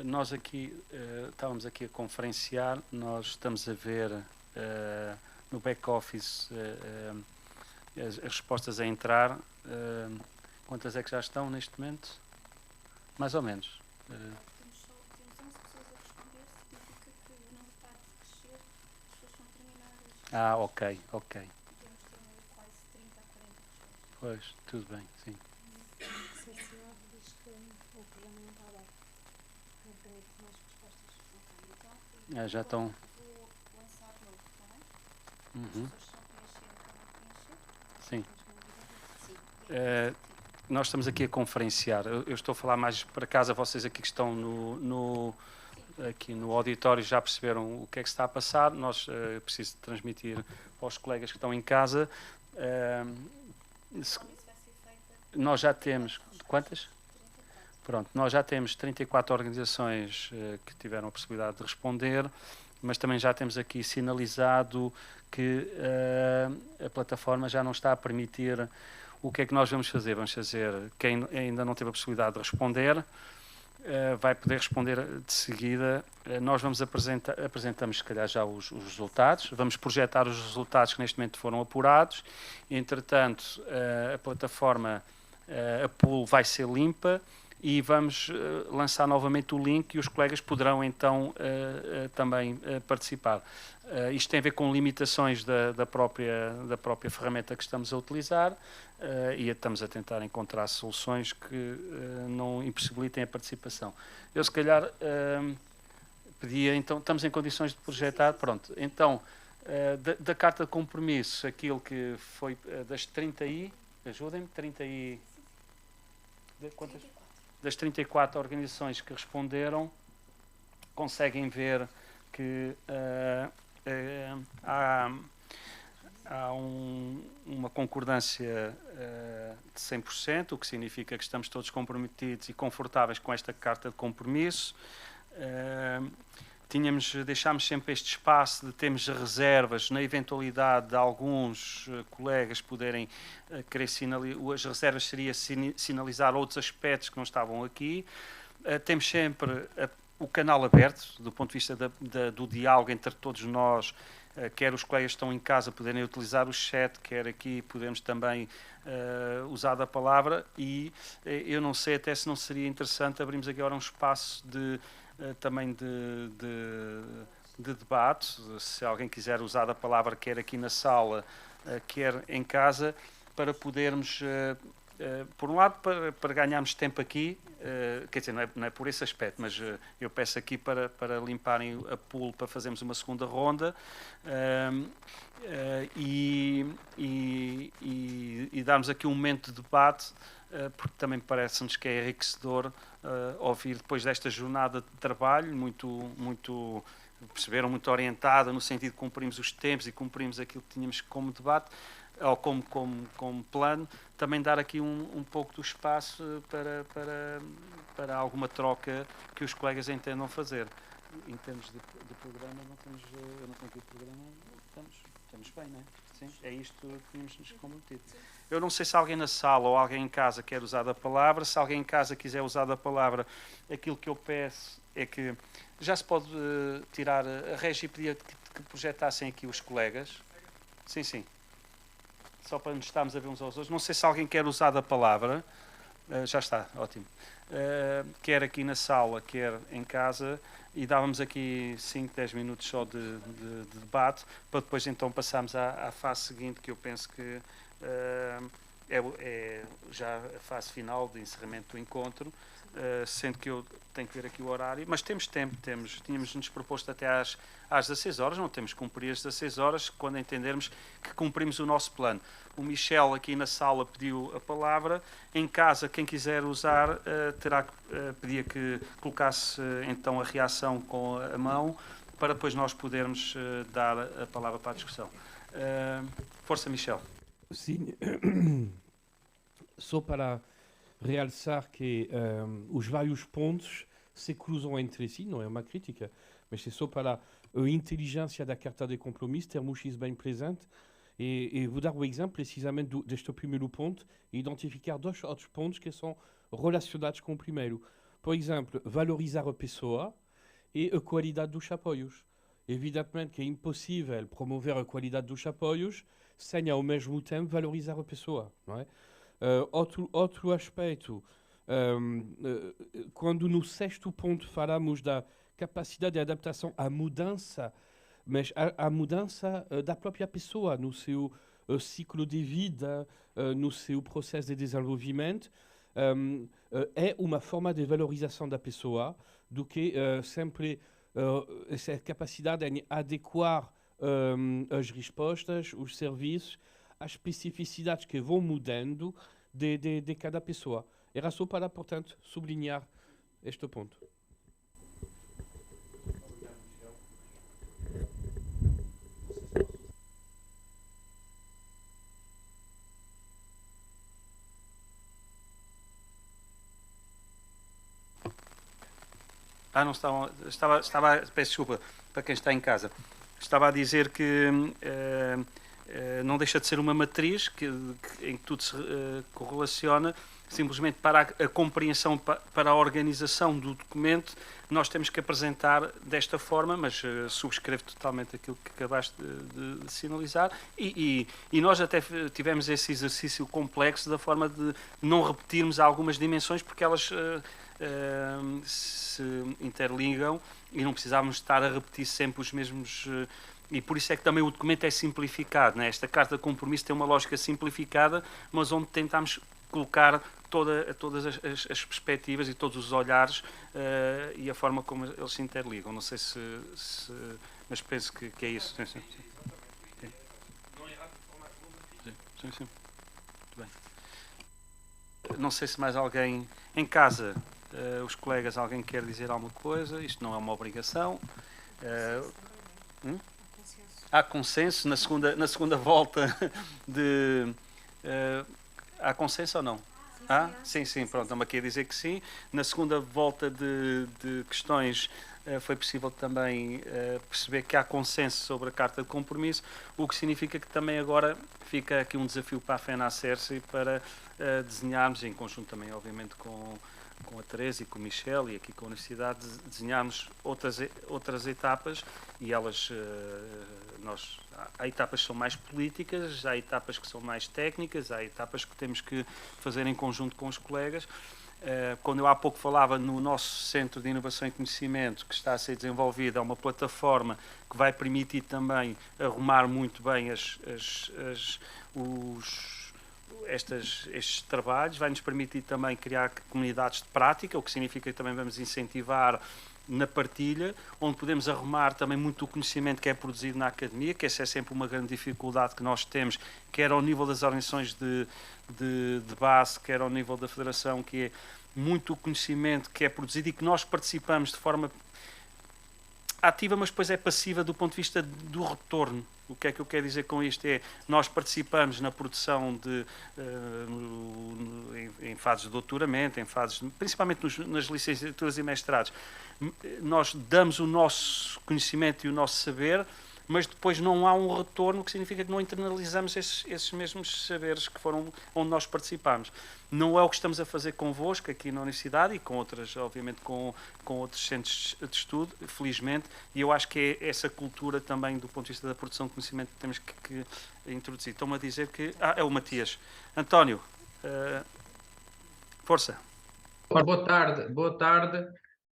Nós aqui estávamos aqui a conferenciar, nós estamos a ver no back-office as respostas a entrar. Quantas é que já estão neste momento? Mais ou menos. Temos 11 pessoas a responder, significa que o número está a crescer, as pessoas são terminadas. Ok. Podemos ter quase 30 a 40 pessoas. Pois, tudo bem, sim. O senhor diz que o programa não está aberto. Não permite mais respostas. Então, Já estão. vou lançar novo, está bem? Uhum. As pessoas estão a preencher, Sim. Sim. Nós estamos aqui a conferenciar. Eu estou a falar mais para casa, vocês aqui que estão aqui no auditório já perceberam o que é que se está a passar. Nós preciso transmitir aos colegas que estão em casa. Isso vai ser feita. Nós já temos quantas? 34. Pronto, nós já temos 34 organizações que tiveram a possibilidade de responder, mas também já temos aqui sinalizado que a plataforma já não está a permitir. O que é que nós vamos fazer? Vamos fazer, quem ainda não teve a possibilidade de responder, vai poder responder de seguida. Nós apresentamos se calhar já os resultados, vamos projetar os resultados que neste momento foram apurados. Entretanto, a plataforma, a pool vai ser limpa e vamos lançar novamente o link e os colegas poderão então também participar. Isto tem a ver com limitações da própria ferramenta que estamos a utilizar e estamos a tentar encontrar soluções que não impossibilitem a participação. Eu se calhar pedia, então, estamos em condições de projetar, pronto, então, da carta de compromisso, aquilo que foi das 30 e, ajudem-me, 30 e... Quantas? 34. Das 34 organizações que responderam, conseguem ver que há uma concordância de 100%, o que significa que estamos todos comprometidos e confortáveis com esta carta de compromisso. Deixámos sempre este espaço de termos reservas na eventualidade de alguns colegas poderem querer sinalizar. As reservas seria sinalizar outros aspectos que não estavam aqui. Temos sempre o canal aberto do ponto de vista do diálogo entre todos nós, quer os colegas que estão em casa poderem utilizar o chat, quer aqui podemos também usar a palavra, e eu não sei até se não seria interessante abrirmos agora um espaço também de debate, se alguém quiser usar a palavra, quer aqui na sala, quer em casa, para podermos, por um lado, para ganharmos tempo aqui, quer dizer, não é por esse aspecto, mas eu peço aqui para limparem a pool, para fazermos uma segunda ronda, e darmos aqui um momento de debate, porque também parece-nos que é enriquecedor ouvir depois desta jornada de trabalho, muito perceberam, muito orientada no sentido de cumprirmos os tempos e cumprimos aquilo que tínhamos como debate, ou como plano, também dar aqui um pouco do espaço para alguma troca que os colegas entendam fazer. Em termos de programa, eu não tenho aqui o programa, estamos bem, não é? Sim, é isto que tínhamos nos comprometido. Eu não sei se alguém na sala ou alguém em casa quer usar a palavra. Se alguém em casa quiser usar a palavra, aquilo que eu peço é que já se pode tirar. A Regi pedia que projetassem aqui os colegas. Sim. Só para nos estarmos a ver uns aos outros. Não sei se alguém quer usar a palavra. Já está, ótimo. Quer aqui na sala, quer em casa. E dávamos aqui 5, 10 minutos só de debate, para depois então passarmos à fase seguinte, que eu penso que é já a fase final de encerramento do encontro, sendo que eu tenho que ver aqui o horário, mas temos tempo, tínhamos-nos proposto até às 16 horas, não temos que cumprir as 16 horas, quando entendermos que cumprimos o nosso plano. O Michel aqui na sala pediu a palavra, em casa quem quiser usar pedia que colocasse então a reação com a mão, para depois nós podermos dar a palavra para a discussão. Força, Michel. Sim, só para realçar que os vários pontos se cruzam entre si, não é uma crítica, mas é só para a inteligência da carta de compromisso termos isso bem presente, e vou dar o exemplo precisamente deste primeiro ponto e identificar dois outros pontos que são relacionados com o primeiro. por exemplo, valorizar a pessoa e a qualidade dos apoios. Evidentemente que é impossível promover a qualidade dos apoios sem, ao mesmo tempo, valorizar a pessoa, não é? Outro aspecto, quando no sexto ponto falamos da capacidade de adaptação à mudança, mas a mudança da própria pessoa, no seu ciclo de vida, no seu processo de desenvolvimento, é uma forma de valorização da pessoa do que sempre essa capacidade em adequar as respostas, os serviços, às especificidades que vão mudando de cada pessoa. Era só para, portanto, sublinhar este ponto. Não estava, peço desculpa para quem está em casa. Estava a dizer que não deixa de ser uma matriz em que tudo se correlaciona, simplesmente para a compreensão, para a organização do documento, nós temos que apresentar desta forma, mas subscrevo totalmente aquilo que acabaste de sinalizar, e nós até tivemos esse exercício complexo da forma de não repetirmos algumas dimensões, porque elas se interligam e não precisávamos estar a repetir sempre os mesmos... E por isso é que também o documento é simplificado, né? Esta carta de compromisso tem uma lógica simplificada, mas onde tentamos colocar todas as perspectivas e todos os olhares e a forma como eles se interligam. Não sei se mas penso que é isso. Sim, sim. Sim. Sim, sim. Muito bem. Não sei se mais alguém em casa, os colegas, alguém quer dizer alguma coisa. Isto não é uma obrigação. Há consenso na segunda volta de... há consenso ou não? Sim, pronto, estamos aqui a dizer que sim. Na segunda volta de questões foi possível também perceber que há consenso sobre a carta de compromisso, o que significa que também agora fica aqui um desafio para a FENACERSE para desenharmos, em conjunto também, obviamente, com a Teresa e com o Michel e aqui com a Universidade, desenharmos outras etapas, e elas, há etapas que são mais políticas, há etapas que são mais técnicas, há etapas que temos que fazer em conjunto com os colegas. Quando eu há pouco falava no nosso Centro de Inovação e Conhecimento, que está a ser desenvolvido, é uma plataforma que vai permitir também arrumar muito bem estes trabalhos, vai-nos permitir também criar comunidades de prática, o que significa que também vamos incentivar na partilha, onde podemos arrumar também muito o conhecimento que é produzido na academia, que essa é sempre uma grande dificuldade que nós temos, quer ao nível das organizações de base, quer ao nível da federação, que é muito o conhecimento que é produzido e que nós participamos de forma ativa, mas depois é passiva do ponto de vista do retorno. O que é que eu quero dizer com isto? Nós participamos na produção em fases de doutoramento, principalmente nas licenciaturas e mestrados. Nós damos o nosso conhecimento e o nosso saber, mas depois não há um retorno, o que significa que não internalizamos esses mesmos saberes que foram onde nós participamos. Não é o que estamos a fazer convosco aqui na Universidade e com outras, obviamente, com outros centros de estudo, felizmente, e eu acho que é essa cultura também do ponto de vista da produção de conhecimento que temos que introduzir. Estão-me a dizer que... é o Matias. António, força. Boa tarde.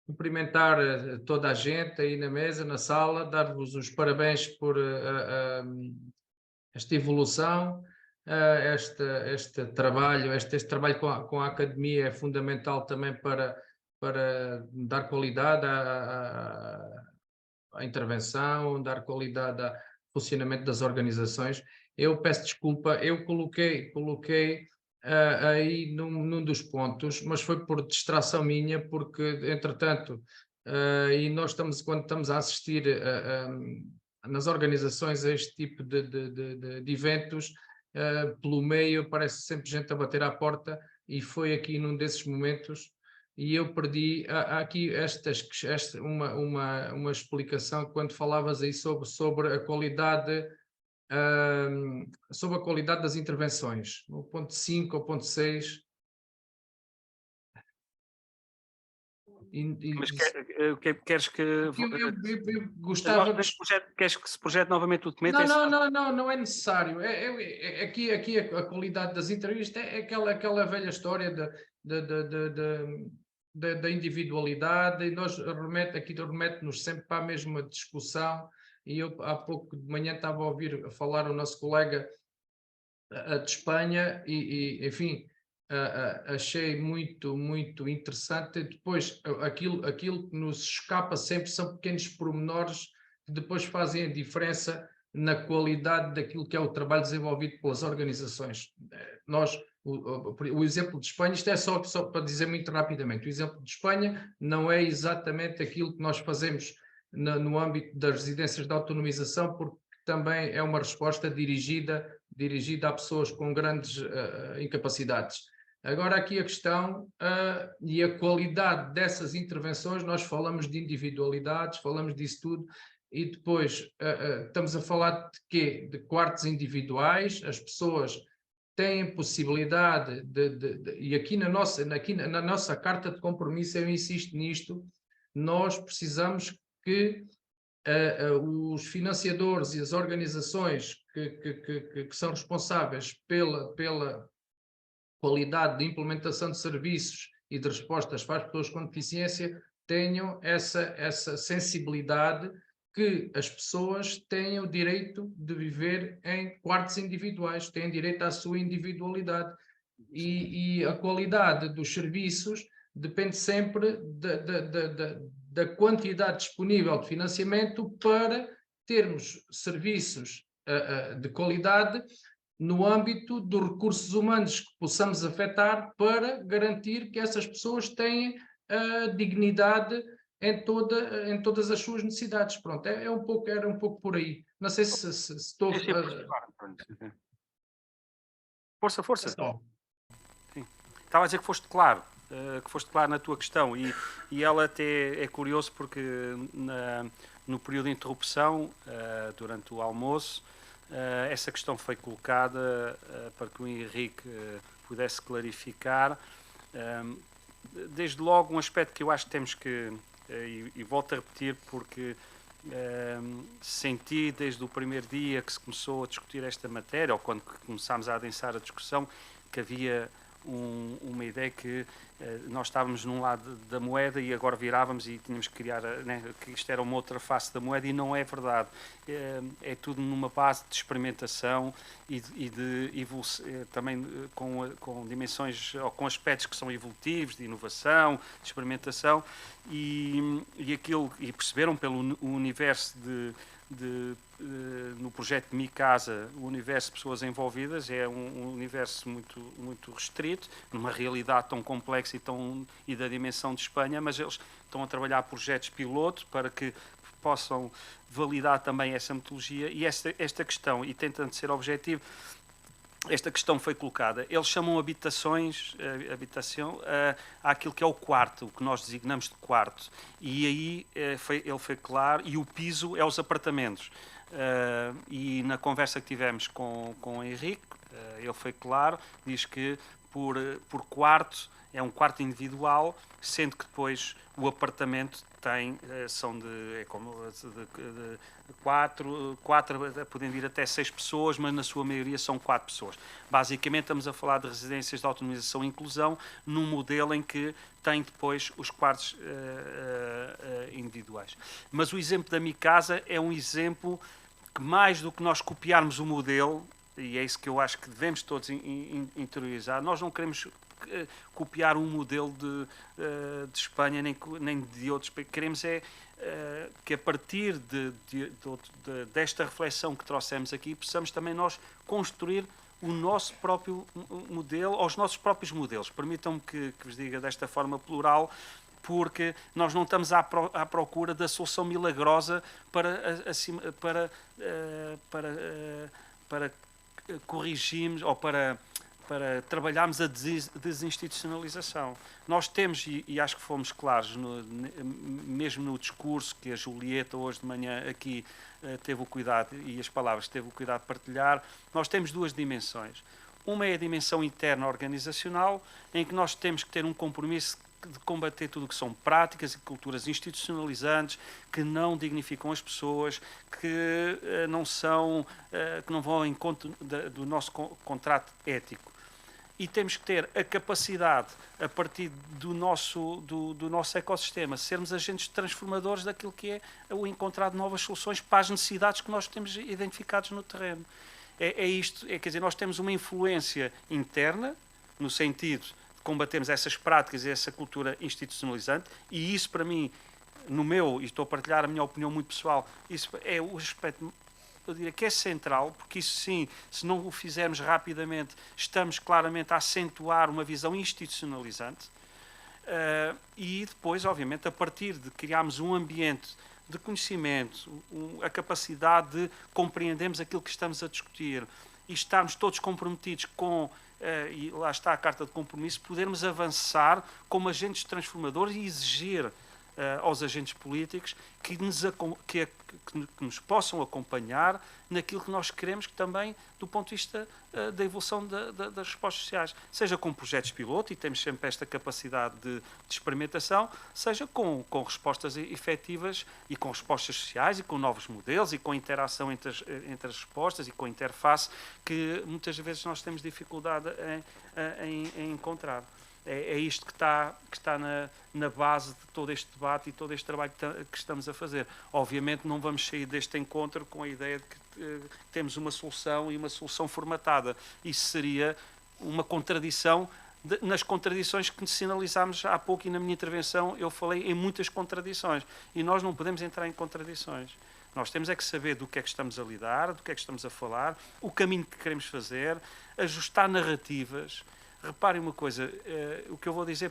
Cumprimentar toda a gente aí na mesa, na sala, dar-vos os parabéns por esta evolução, este trabalho com a academia é fundamental também para dar qualidade à intervenção, dar qualidade ao funcionamento das organizações. Eu peço desculpa, eu coloquei aí num dos pontos, mas foi por distração minha, porque, entretanto, e nós quando estamos a assistir nas organizações a este tipo de eventos, pelo meio parece sempre gente a bater à porta, e foi aqui num desses momentos, e eu perdi. Há aqui uma explicação quando falavas aí sobre a qualidade. Sobre a qualidade das intervenções, no ponto 5 ou ponto 6. Mas queres que... eu gostava Queres que se projete novamente o documento? Não é necessário. Aqui a qualidade das entrevistas é aquela velha história da individualidade, e remete-nos sempre para a mesma discussão. E eu há pouco de manhã estava a ouvir falar o nosso colega de Espanha enfim, achei muito, muito interessante. Depois, aquilo que nos escapa sempre são pequenos pormenores que depois fazem a diferença na qualidade daquilo que é o trabalho desenvolvido pelas organizações. O exemplo de Espanha, isto é só para dizer muito rapidamente, o exemplo de Espanha não é exatamente aquilo que nós fazemos no âmbito das residências de autonomização, porque também é uma resposta dirigida a pessoas com grandes incapacidades. Agora, aqui a questão e a qualidade dessas intervenções, nós falamos de individualidades, falamos disso tudo, e depois estamos a falar de quê? De quartos individuais, as pessoas têm possibilidade e aqui na nossa carta de compromisso, eu insisto nisto, nós precisamos que os financiadores e as organizações que são responsáveis pela qualidade de implementação de serviços e de respostas para as pessoas com deficiência tenham essa sensibilidade, que as pessoas têm o direito de viver em quartos individuais, têm direito à sua individualidade, e a qualidade dos serviços depende sempre da quantidade disponível de financiamento para termos serviços de qualidade no âmbito dos recursos humanos que possamos afetar, para garantir que essas pessoas têm dignidade em todas as suas necessidades. Pronto, era um pouco por aí. Não sei se estou... Força. Sim. Estava a dizer que foste claro na tua questão, e ela até é curioso porque no período de interrupção, durante o almoço, essa questão foi colocada para que o Henrique pudesse clarificar. Desde logo, um aspecto que eu acho que temos que, e volto a repetir, porque senti desde o primeiro dia que se começou a discutir esta matéria, ou quando começámos a adensar a discussão, que havia uma ideia que nós estávamos num lado da moeda e agora virávamos e tínhamos que criar, que isto era uma outra face da moeda, e não é verdade. É tudo numa base de experimentação e de evolução, também com dimensões, ou com aspectos que são evolutivos, de inovação, de experimentação, e perceberam pelo universo no projeto de Mi Casa, o universo de pessoas envolvidas é um universo muito, muito restrito, numa realidade tão complexa e da dimensão de Espanha, mas eles estão a trabalhar projetos piloto para que possam validar também essa metodologia, e esta questão, e tentando ser objetivo, esta questão foi colocada. Eles chamam habitação àquilo que é o quarto, o que nós designamos de quarto, e aí ele foi claro, e o piso é os apartamentos. E na conversa que tivemos com o Henrique, ele foi claro, diz que por quarto é um quarto individual, sendo que depois o apartamento são de quatro, podem vir até 6 pessoas, mas na sua maioria são 4 pessoas. Basicamente estamos a falar de residências de autonomização e inclusão, num modelo em que tem depois os quartos individuais. Mas o exemplo da Mi Casa é um exemplo que, mais do que nós copiarmos o modelo, e é isso que eu acho que devemos todos interiorizar, nós não queremos copiar um modelo de Espanha nem de outros países. Queremos que, a partir desta reflexão que trouxemos aqui, possamos também nós construir o nosso próprio modelo, ou os nossos próprios modelos. Permitam-me que vos diga desta forma plural, porque nós não estamos à procura da solução milagrosa para corrigirmos ou para trabalharmos a desinstitucionalização. Nós temos, e acho que fomos claros, mesmo no discurso que a Julieta hoje de manhã aqui teve o cuidado, e as palavras teve o cuidado de partilhar, nós temos 2 dimensões. Uma é a dimensão interna organizacional, em que nós temos que ter um compromisso de combater tudo o que são práticas e culturas institucionalizantes, que não dignificam as pessoas, que não vão ao encontro do nosso contrato ético. E temos que ter a capacidade, a partir do nosso ecossistema, sermos agentes transformadores daquilo que é o encontrar de novas soluções para as necessidades que nós temos identificados no terreno. Quer dizer, nós temos uma influência interna, no sentido de combatermos essas práticas e essa cultura institucionalizante, e isso para mim, e estou a partilhar a minha opinião muito pessoal, isso é o aspecto, eu diria que é central, porque isso sim, se não o fizermos rapidamente, estamos claramente a acentuar uma visão institucionalizante, e depois, obviamente, a partir de criarmos um ambiente de conhecimento, a capacidade de compreendermos aquilo que estamos a discutir e estarmos todos comprometidos com, e lá está a carta de compromisso, podermos avançar como agentes transformadores e exigir aos agentes políticos que nos possam acompanhar naquilo que nós queremos, que também do ponto de vista da evolução das respostas sociais, seja com projetos piloto, e temos sempre esta capacidade de experimentação, seja com respostas efetivas e com respostas sociais e com novos modelos e com interação entre as respostas e com a interface que muitas vezes nós temos dificuldade em encontrar. É isto que está na base de todo este debate e todo este trabalho que estamos a fazer. Obviamente não vamos sair deste encontro com a ideia de que temos uma solução e uma solução formatada. Isso seria uma contradição nas contradições que sinalizámos há pouco, e na minha intervenção eu falei em muitas contradições. E nós não podemos entrar em contradições. Nós temos é que saber do que é que estamos a lidar, do que é que estamos a falar, o caminho que queremos fazer, ajustar narrativas. Reparem uma coisa, o que eu vou dizer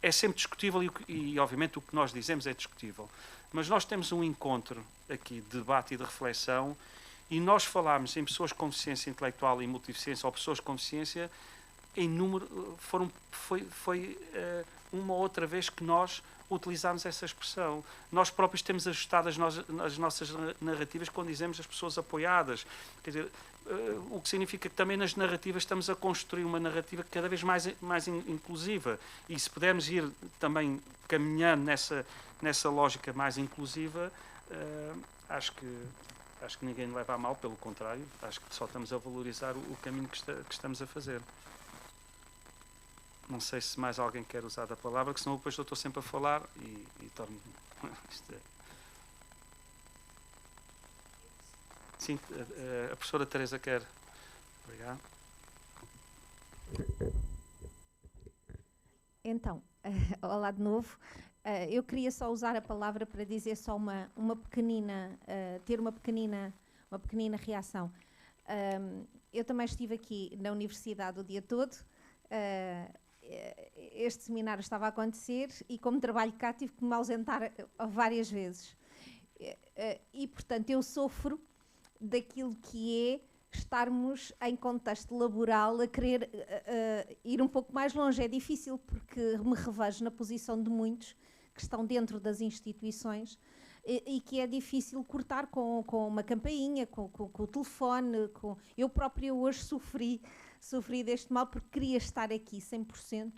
é sempre discutível e obviamente o que nós dizemos é discutível, mas nós temos um encontro aqui de debate e de reflexão, e nós falámos em pessoas com deficiência intelectual e multideficiência, ou pessoas com deficiência, em número, foi uma ou outra vez que nós utilizámos essa expressão. Nós próprios temos ajustado as nossas narrativas quando dizemos as pessoas apoiadas. Quer dizer, o que significa que também nas narrativas estamos a construir uma narrativa cada vez mais inclusiva. E se pudermos ir também caminhando nessa lógica mais inclusiva, acho que ninguém leva a mal, pelo contrário, acho que só estamos a valorizar o caminho que estamos a fazer. Não sei se mais alguém quer usar a palavra, que senão depois eu estou sempre a falar e torno... Sim, a professora Teresa quer. Obrigado. Então, olá de novo. Eu queria só usar a palavra para dizer só uma pequenina, ter uma pequenina reação. Eu também estive aqui na universidade o dia todo. Este seminário estava a acontecer e, como trabalho cá, tive que me ausentar várias vezes. E, portanto, eu sofro daquilo que é estarmos em contexto laboral a querer ir um pouco mais longe. É difícil porque me revejo na posição de muitos que estão dentro das instituições e que é difícil cortar com uma campainha, com o telefone. Eu própria hoje sofri deste mal porque queria estar aqui 100%.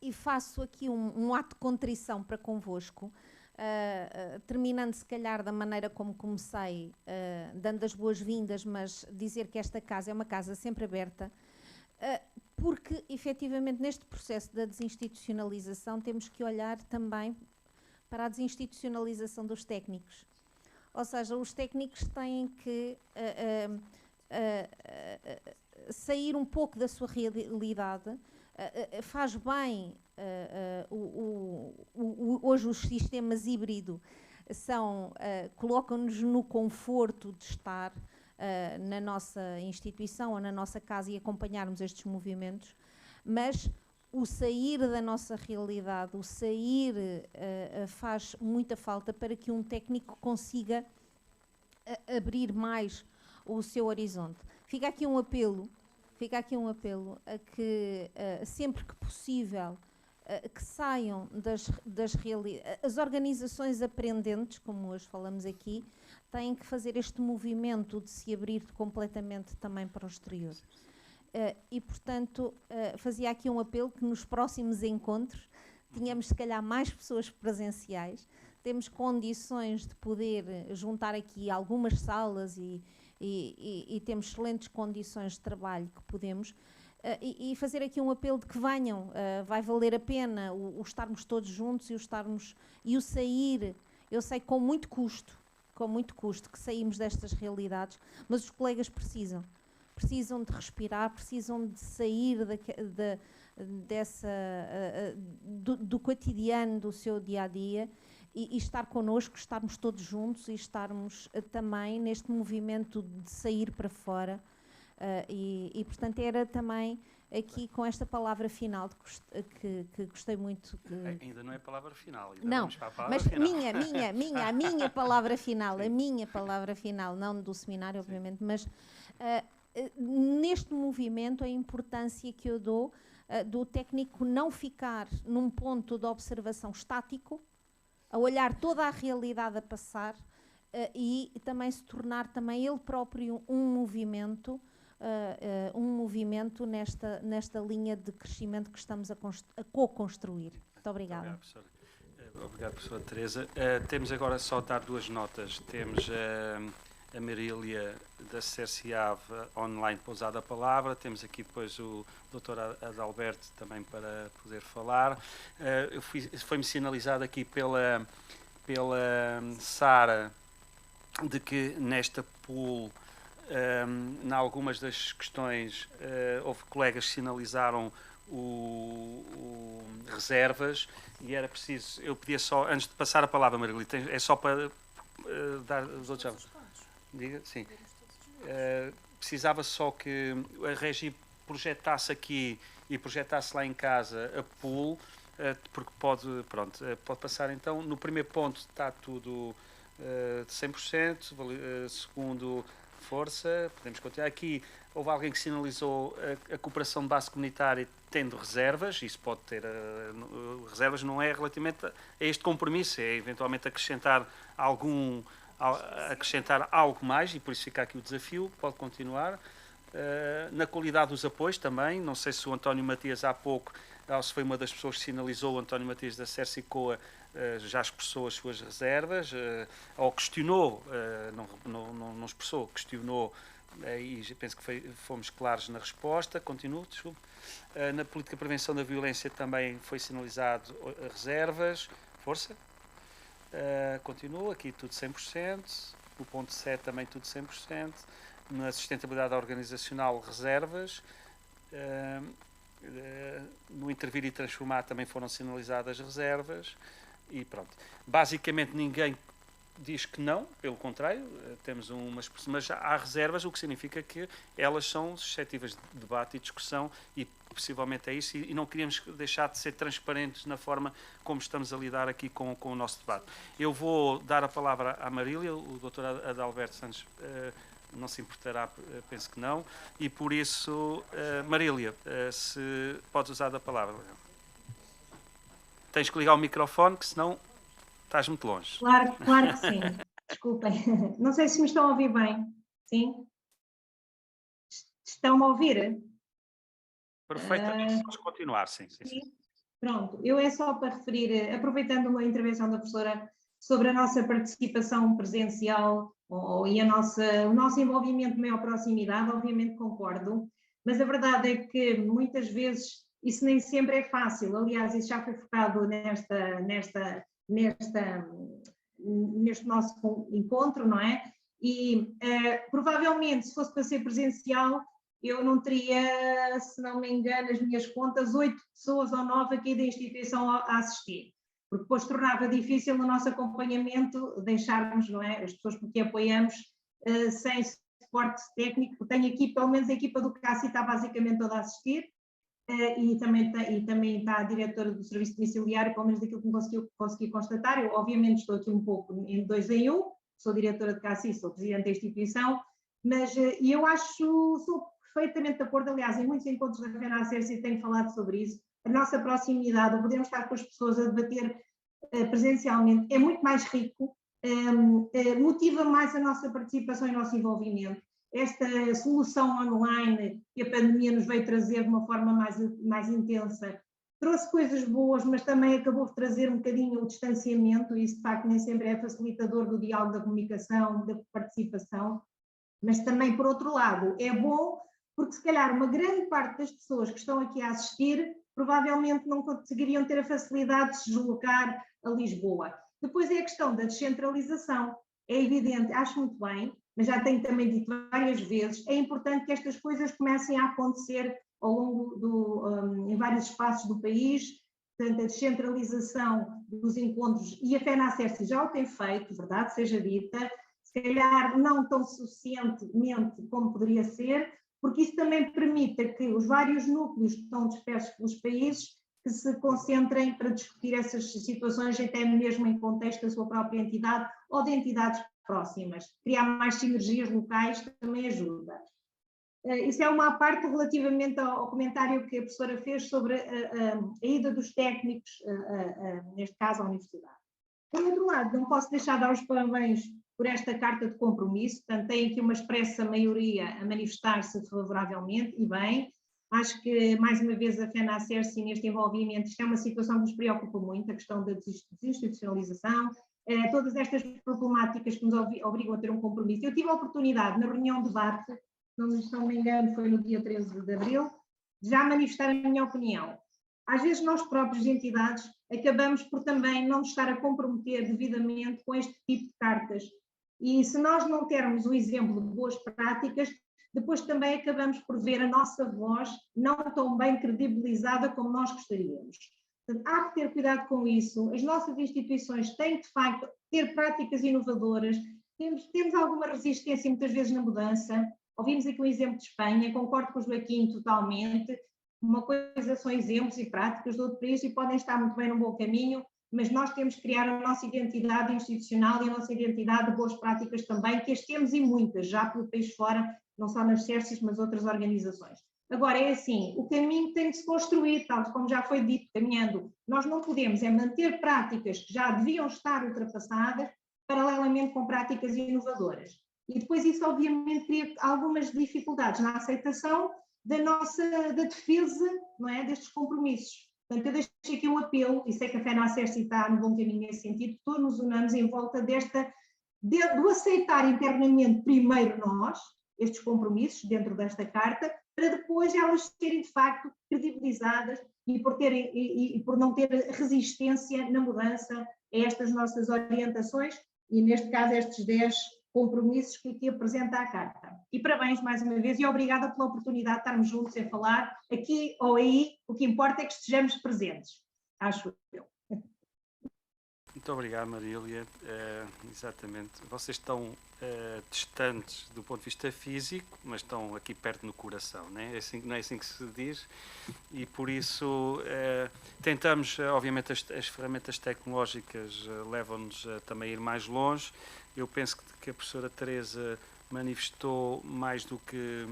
E faço aqui um ato de contrição para convosco, terminando se calhar da maneira como comecei, dando as boas-vindas, mas dizer que esta casa é uma casa sempre aberta, porque efetivamente neste processo da desinstitucionalização temos que olhar também para a desinstitucionalização dos técnicos. Ou seja, os técnicos têm que sair um pouco da sua realidade. Faz bem, hoje os sistemas híbridos colocam-nos no conforto de estar na nossa instituição ou na nossa casa e acompanharmos estes movimentos, mas o sair da nossa realidade, o sair faz muita falta para que um técnico consiga abrir mais o seu horizonte. Fica aqui um apelo a que, sempre que possível, que saiam das realidades. As organizações aprendentes, como hoje falamos aqui, têm que fazer este movimento de se abrir completamente também para o exterior. e portanto, fazia aqui um apelo que nos próximos encontros tínhamos, se calhar, mais pessoas presenciais. Temos condições de poder juntar aqui algumas salas e temos excelentes condições de trabalho que podemos, e fazer aqui um apelo de que venham, vai valer a pena o estarmos todos juntos e o sair, eu sei com muito custo que saímos destas realidades, mas os colegas precisam de respirar, precisam de sair do cotidiano, do seu dia-a-dia, e estar connosco, estarmos todos juntos e estarmos também neste movimento de sair para fora. E portanto, era também aqui com esta palavra final que gostei muito. Ainda não é a palavra final. Ainda não, vamos para a palavra mas final. a minha palavra final, a minha palavra final, não do seminário, obviamente, mas neste movimento a importância que eu dou do técnico não ficar num ponto de observação estático, a olhar toda a realidade a passar, e também se tornar também ele próprio um movimento nesta linha de crescimento que estamos a co-construir. Muito obrigada. Obrigado, professora Teresa. Temos agora só dar 2 notas. Temos a Marília da CRCAV online para usar a palavra. Temos aqui depois o Dr. Adalberto também para poder falar. Foi-me sinalizado aqui pela Sara de que nesta pool, em algumas das questões, houve colegas que sinalizaram reservas, e era preciso, eu pedia só, antes de passar a palavra, Marília, é só para dar os outros. Diga, sim. Precisava só que a Regi projetasse aqui e projetasse lá em casa a pool, porque pode passar então. No primeiro ponto está tudo de 100%, segundo, força, podemos continuar. Aqui houve alguém que sinalizou a cooperação de base comunitária tendo reservas, isso pode ter reservas, não é relativamente a este compromisso, é eventualmente acrescentar algo mais, e por isso fica aqui o desafio, pode continuar. Na qualidade dos apoios também, não sei se o António Matias há pouco, se foi uma das pessoas que sinalizou, o António Matias da CERCICOA já expressou as suas reservas, ou questionou, não expressou, questionou, e penso que fomos claros na resposta. Continuo, desculpe. Na política de prevenção da violência também foi sinalizado reservas, força. Continua, aqui tudo 100%, o ponto 7 também tudo 100%, na sustentabilidade organizacional reservas, no intervir e transformar também foram sinalizadas reservas, e pronto. Basicamente ninguém diz que não, pelo contrário, temos mas há reservas, o que significa que elas são suscetíveis de debate e discussão, e possivelmente é isso, e não queríamos deixar de ser transparentes na forma como estamos a lidar aqui com o nosso debate. Eu vou dar a palavra à Marília, o Dr. Adalberto Santos não se importará, penso que não, e por isso, Marília, se podes usar a palavra. Tens que ligar o microfone, que senão estás muito longe. Claro que sim. Desculpem. Não sei se me estão a ouvir bem. Sim? Estão a ouvir? Perfeitamente, vamos continuar, sim. Pronto, eu é só para referir, aproveitando uma intervenção da professora sobre a nossa participação presencial e o nosso envolvimento de maior proximidade, obviamente concordo, mas a verdade é que muitas vezes isso nem sempre é fácil. Aliás, isso já foi focado neste nosso encontro, não é? E provavelmente, se fosse para ser presencial, eu não teria, se não me engano, as minhas contas, 8 pessoas ou 9 aqui da instituição a assistir, porque depois tornava difícil o nosso acompanhamento, deixarmos, não é, as pessoas que apoiamos sem suporte técnico. Tenho aqui, pelo menos a equipa do CACI está basicamente toda a assistir, e também está a diretora do serviço domiciliário, pelo menos daquilo que consegui constatar. Eu obviamente estou aqui um pouco em 2 em 1, sou diretora de CACI, sou presidente da instituição, mas eu sou perfeitamente de acordo. Aliás, em muitos encontros da FENACERCI tenho falado sobre isso. A nossa proximidade, o podermos estar com as pessoas a debater presencialmente, é muito mais rico, motiva mais a nossa participação e o nosso envolvimento. esta solução online que a pandemia nos veio trazer de uma forma mais intensa, trouxe coisas boas, mas também acabou de trazer um bocadinho o distanciamento, e isso de facto nem sempre é facilitador do diálogo, da comunicação, da participação, mas também, por outro lado, é bom porque se calhar uma grande parte das pessoas que estão aqui a assistir provavelmente não conseguiriam ter a facilidade de se deslocar a Lisboa. Depois é a questão da descentralização. É evidente, acho muito bem, mas já tenho também dito várias vezes, é importante que estas coisas comecem a acontecer ao longo em vários espaços do país, portanto, a descentralização dos encontros, e a FENACERSI já o tem feito, verdade seja dita, se calhar não tão suficientemente como poderia ser, porque isso também permite que os vários núcleos que estão dispersos pelos países que se concentrem para discutir essas situações, até mesmo em contexto da sua própria entidade ou de entidades próximas. Criar mais sinergias locais também ajuda. Isso é uma parte relativamente ao comentário que a professora fez sobre a ida dos técnicos, neste caso à universidade. Por outro lado, não posso deixar de dar os parabéns por esta carta de compromisso, portanto tem aqui uma expressa maioria a manifestar-se favoravelmente, e bem, acho que mais uma vez a FENACERSI neste envolvimento, isto é uma situação que nos preocupa muito, a questão da desinstitucionalização, todas estas problemáticas que nos obrigam a ter um compromisso. Eu tive a oportunidade na reunião de debate, não me engano foi no dia 13 de abril, de já manifestar a minha opinião. Às vezes nós próprios, entidades, acabamos por também não nos estar a comprometer devidamente com este tipo de cartas. E se nós não termos o exemplo de boas práticas, depois também acabamos por ver a nossa voz não tão bem credibilizada como nós gostaríamos. Portanto, há que ter cuidado com isso. As nossas instituições têm, de facto, ter práticas inovadoras. Temos alguma resistência muitas vezes na mudança. Ouvimos aqui um exemplo de Espanha, concordo com o Joaquim totalmente. Uma coisa são exemplos e práticas de outro país e podem estar muito bem no bom caminho, mas nós temos que criar a nossa identidade institucional e a nossa identidade de boas práticas também, que as temos e muitas, já pelo país fora, não só nas CERSIs, mas outras organizações. Agora, é assim, o caminho tem de se construir, tal como já foi dito, caminhando. Nós não podemos manter práticas que já deviam estar ultrapassadas, paralelamente com práticas inovadoras. E depois isso, obviamente, cria algumas dificuldades na aceitação da defesa, não é, destes compromissos. Portanto, eu deixo aqui um apelo, e sei que a FENACERSI está no bom caminho nesse sentido, todos nos unamos em volta do aceitar internamente primeiro nós, estes compromissos dentro desta carta, para depois elas serem de facto credibilizadas e por não ter resistência na mudança a estas nossas orientações e, neste caso, estes 10 compromissos que aqui apresenta a carta. E parabéns mais uma vez e obrigada pela oportunidade de estarmos juntos a falar aqui ou aí, o que importa é que estejamos presentes, acho eu. Muito obrigado, Marília. Exatamente. Vocês estão distantes do ponto de vista físico, mas estão aqui perto no coração, não é? Não é assim que se diz? E por isso tentamos, obviamente, as ferramentas tecnológicas levam-nos a também ir mais longe. Eu penso que a professora Teresa manifestou mais do que...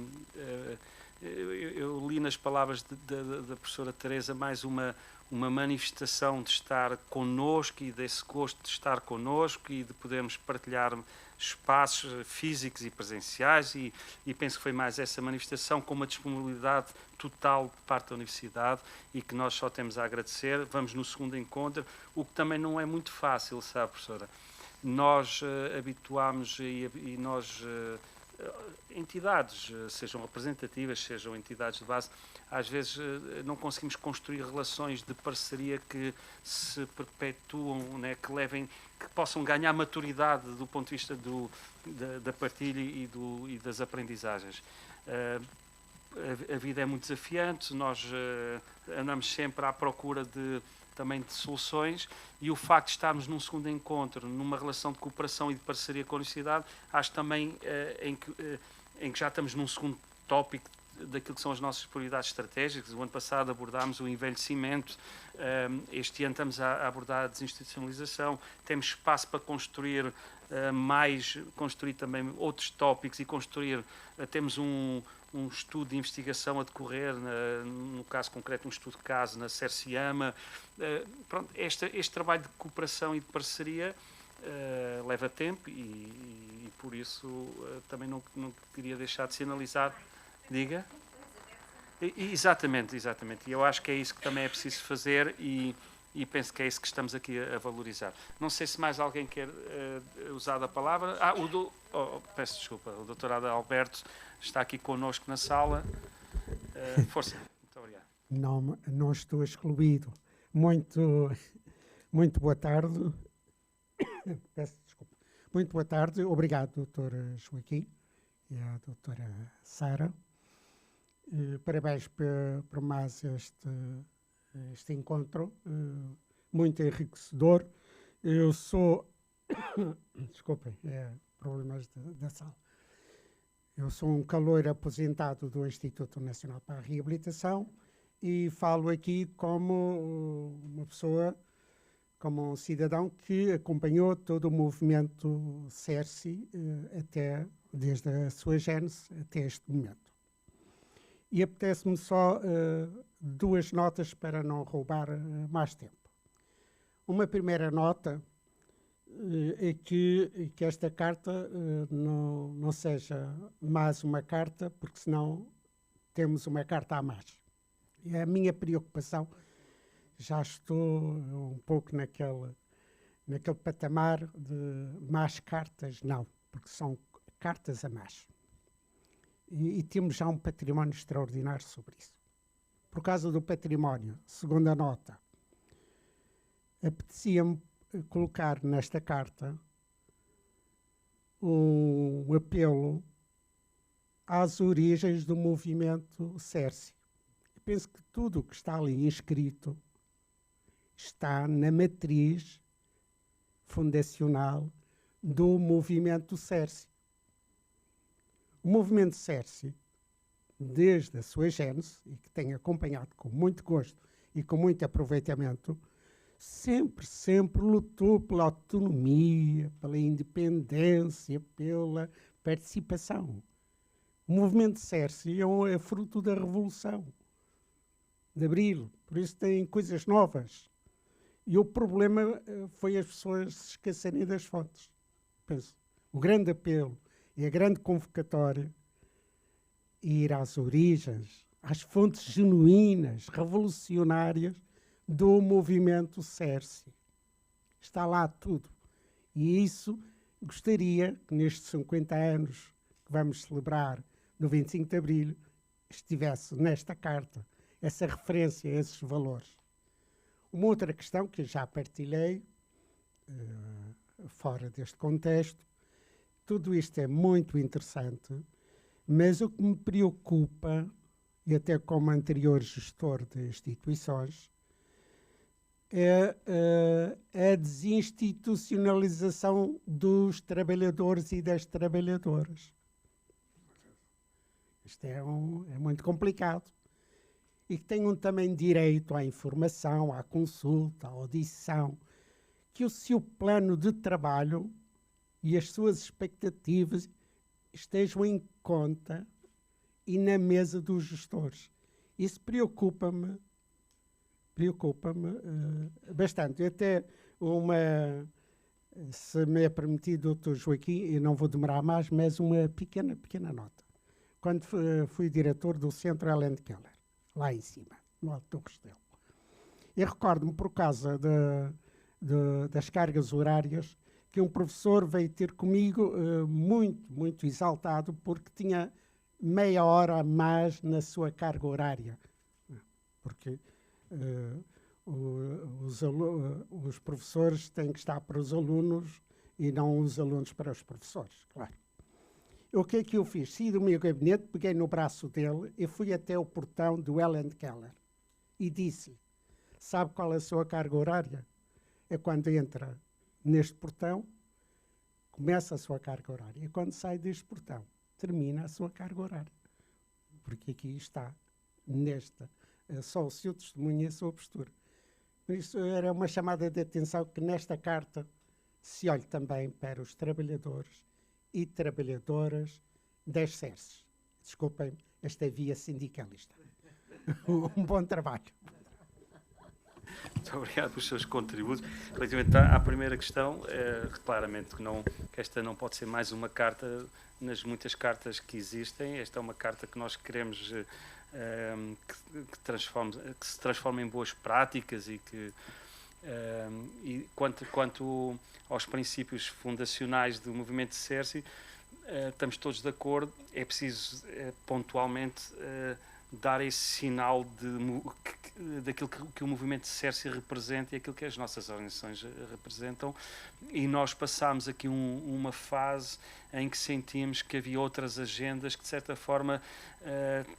eu li nas palavras da professora Teresa mais uma manifestação de estar connosco e desse gosto de estar connosco e de podermos partilhar espaços físicos e presenciais e penso que foi mais essa manifestação com uma disponibilidade total por parte da Universidade e que nós só temos a agradecer. Vamos no segundo encontro, o que também não é muito fácil, sabe, professora? Nós habituámos e nós... entidades, sejam representativas, sejam entidades de base, às vezes não conseguimos construir relações de parceria que se perpetuam, né, que possam ganhar maturidade do ponto de vista da partilha e das aprendizagens. A vida é muito desafiante, nós andamos sempre à procura também de soluções e o facto de estarmos num segundo encontro, numa relação de cooperação e de parceria com a Universidade, acho também em que já estamos num segundo tópico daquilo que são as nossas prioridades estratégicas. O ano passado abordámos o envelhecimento, este ano estamos a abordar a desinstitucionalização, temos espaço para construir construir também outros tópicos e temos um estudo de investigação a decorrer, no caso concreto um estudo de caso na CERSIAMA. Este trabalho de cooperação e de parceria leva tempo e por isso também não queria deixar de sinalizar. Diga? Exatamente. E eu acho que é isso que também é preciso fazer e penso que é isso que estamos aqui a valorizar. Não sei se mais alguém quer usar a palavra. Peço desculpa, o Dr. Adalberto está aqui connosco na sala. Força. Muito obrigado. Não estou excluído. Muito boa tarde. Peço desculpa. Muito boa tarde. Obrigado, Dr. Joaquim e à Dra. Sara. Parabéns por mais este encontro, muito enriquecedor. Eu sou... Desculpem, problemas da sala. Eu sou um caloiro aposentado do Instituto Nacional para a Reabilitação e falo aqui como uma pessoa, como um cidadão que acompanhou todo o movimento CERSI desde a sua gênese até este momento. E apetece-me só 2 notas para não roubar mais tempo. Uma primeira nota é que esta carta não seja mais uma carta, porque senão temos uma carta a mais. É a minha preocupação. Já estou um pouco naquele patamar de mais cartas, não, porque são cartas a mais. E temos já um património extraordinário sobre isso. Por causa do património, segunda nota, apetecia-me colocar nesta carta um apelo às origens do movimento CERSI. Eu penso que tudo o que está ali inscrito está na matriz fundacional do movimento CERSI. O movimento CERSI, desde a sua gênese, e que tenho acompanhado com muito gosto e com muito aproveitamento, sempre lutou pela autonomia, pela independência, pela participação. O movimento CERSI é fruto da Revolução de Abril, por isso tem coisas novas. E o problema foi as pessoas se esquecerem das fontes. Penso, o grande apelo e a grande convocatória, ir às origens, às fontes genuínas, revolucionárias do movimento CERSI. Está lá tudo. E isso gostaria que nestes 50 anos que vamos celebrar no 25 de Abril estivesse nesta carta essa referência a esses valores. Uma outra questão que eu já partilhei, fora deste contexto, tudo isto é muito interessante, mas o que me preocupa, e até como anterior gestor de instituições, é a desinstitucionalização dos trabalhadores e das trabalhadoras. Isto é muito complicado. E que tenham também direito à informação, à consulta, à audição, que o seu plano de trabalho e as suas expectativas estejam em conta e na mesa dos gestores. Isso preocupa-me bastante. Até se me é permitido, Dr. Joaquim, eu não vou demorar mais, mas uma pequena nota. Quando fui diretor do Centro Helen Keller, lá em cima, no Alto do Restelo, eu recordo-me, por causa das cargas horárias, que um professor veio ter comigo muito exaltado porque tinha meia hora a mais na sua carga horária. Porque os professores têm que estar para os alunos e não os alunos para os professores, claro. O que é que eu fiz? Saí do meu gabinete, peguei no braço dele e fui até o portão do Helen Keller e disse-lhe: sabe qual é a sua carga horária? É quando entra neste portão, começa a sua carga horária. E quando sai deste portão, termina a sua carga horária. Porque aqui está, só o seu testemunho e a sua postura. Por isso, era uma chamada de atenção que nesta carta se olhe também para os trabalhadores e trabalhadoras das CERSI. Desculpem esta via sindicalista. Um bom trabalho. Muito obrigado pelos seus contributos. Relativamente à primeira questão, claramente que esta não pode ser mais uma carta nas muitas cartas que existem. Esta é uma carta que nós queremos que se transforme em boas práticas e que e quanto aos princípios fundacionais do movimento CERSI, estamos todos de acordo. É preciso pontualmente dar esse sinal daquilo que o movimento CERSI representa e aquilo que as nossas organizações representam, e nós passámos aqui uma fase em que sentimos que havia outras agendas que de certa forma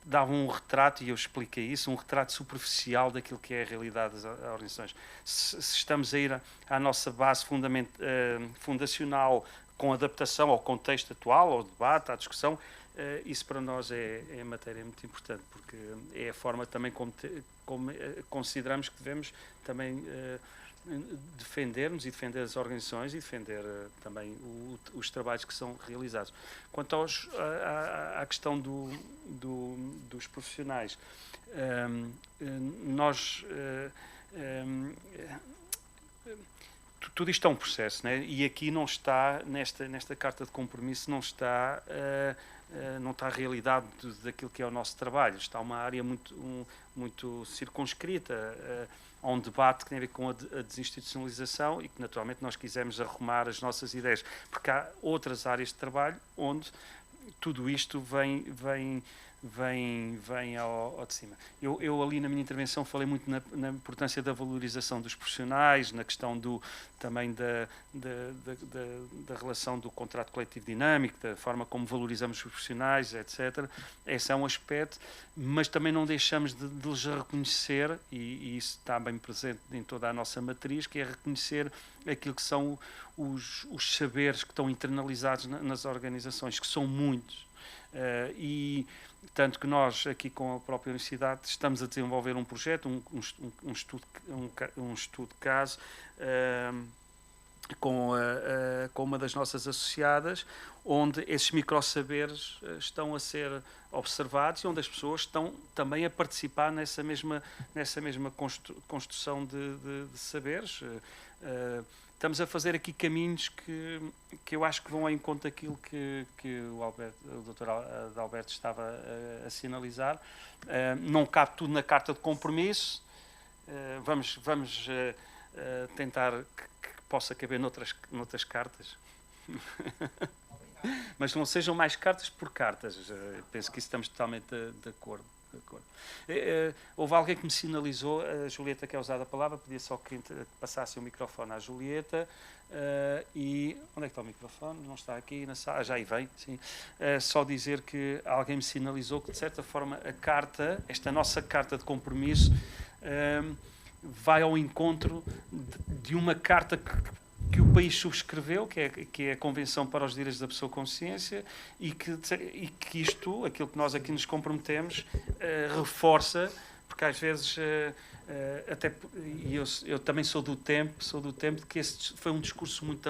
davam um retrato, e eu expliquei isso, um retrato superficial daquilo que é a realidade das organizações. Se estamos a ir à nossa base fundacional com adaptação ao contexto atual, ao debate, à discussão, isso para nós é matéria muito importante, porque é a forma também como consideramos que devemos também defendermos e defender as organizações e defender também os trabalhos que são realizados. Quanto à questão dos profissionais, nós... tudo isto é um processo, né? E aqui não está, nesta carta de compromisso, não está a realidade daquilo que é o nosso trabalho. Está uma área muito circunscrita, a um debate que tem a ver com a desinstitucionalização e que naturalmente nós quisemos arrumar as nossas ideias, porque há outras áreas de trabalho onde tudo isto vem ao de cima. Eu ali na minha intervenção falei muito na importância da valorização dos profissionais, na questão também da relação do contrato coletivo dinâmico, da forma como valorizamos os profissionais, etc. Esse é um aspecto, mas também não deixamos de lhes reconhecer, e isso está bem presente em toda a nossa matriz, que é reconhecer aquilo que são os saberes que estão internalizados nas organizações, que são muitos. E tanto que nós aqui com a própria universidade estamos a desenvolver um projeto, um estudo de caso com uma das nossas associadas, onde esses microsaberes estão a ser observados e onde as pessoas estão também a participar nessa mesma construção de saberes. Estamos a fazer aqui caminhos que eu acho que vão em conta aquilo que o Dr. Adalberto estava a sinalizar. Não cabe tudo na carta de compromisso. Vamos tentar que possa caber noutras cartas. Mas não sejam mais cartas por cartas. Penso que isso estamos totalmente de acordo. Houve alguém que me sinalizou, a Julieta quer usar a palavra, pedia só que passasse o microfone à Julieta. E onde é que está o microfone? Não está aqui na sala, já aí vem, sim. Só dizer que alguém me sinalizou que de certa forma a carta, esta nossa carta de compromisso, vai ao encontro de uma carta que o país subscreveu, que é a Convenção para os Direitos da Pessoa com Consciência, e que isto, aquilo que nós aqui nos comprometemos, reforça, porque às vezes, eu também sou do tempo de que esse foi um discurso muito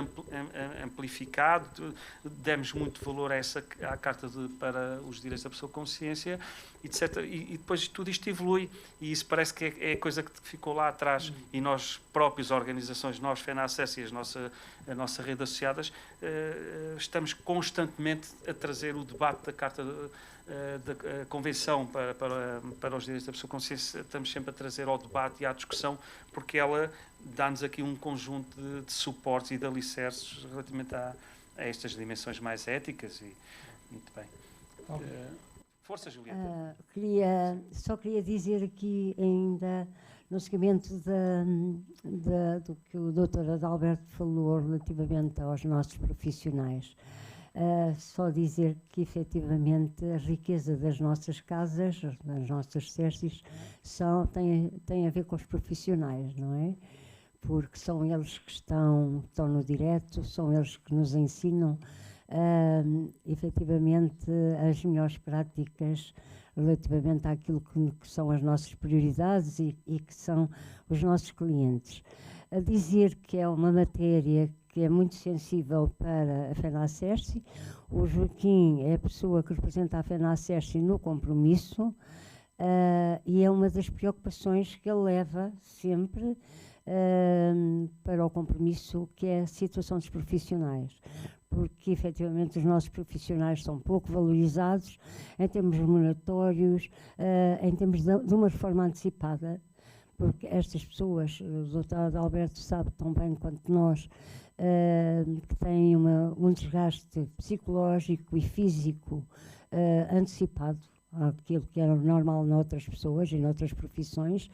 amplificado, demos muito valor à Carta para os Direitos da Pessoa com Consciência, e depois tudo isto evolui, e isso parece que é a coisa que ficou lá atrás, e nós próprios, organizações, nós, FENACES e a nossa rede de associadas, estamos constantemente a trazer o debate da Carta da Convenção para os Direitos da Pessoa com Consciência, estamos sempre a trazer ao debate e à discussão, porque ela dá-nos aqui um conjunto de suportes e de alicerces relativamente a estas dimensões mais éticas. E muito bem. Força, Julieta. Só queria dizer aqui ainda, no seguimento do que o Dr. Adalberto falou relativamente aos nossos profissionais, só dizer que efetivamente a riqueza das nossas casas, das nossas CERSIs, tem a ver com os profissionais, não é? Porque são eles que estão no direto, são eles que nos ensinam efetivamente as melhores práticas relativamente àquilo que são as nossas prioridades e que são os nossos clientes. A dizer que é uma matéria que é muito sensível para a FENACERSI. O Joaquim é a pessoa que representa a FENACERSI no compromisso. E é uma das preocupações que ele leva sempre para o compromisso, que é a situação dos profissionais, porque efetivamente os nossos profissionais são pouco valorizados em termos remuneratórios, em termos de uma reforma antecipada, porque estas pessoas, o Dr. Adalberto sabe tão bem quanto nós, que têm um desgaste psicológico e físico antecipado àquilo que era normal noutras pessoas e noutras profissões,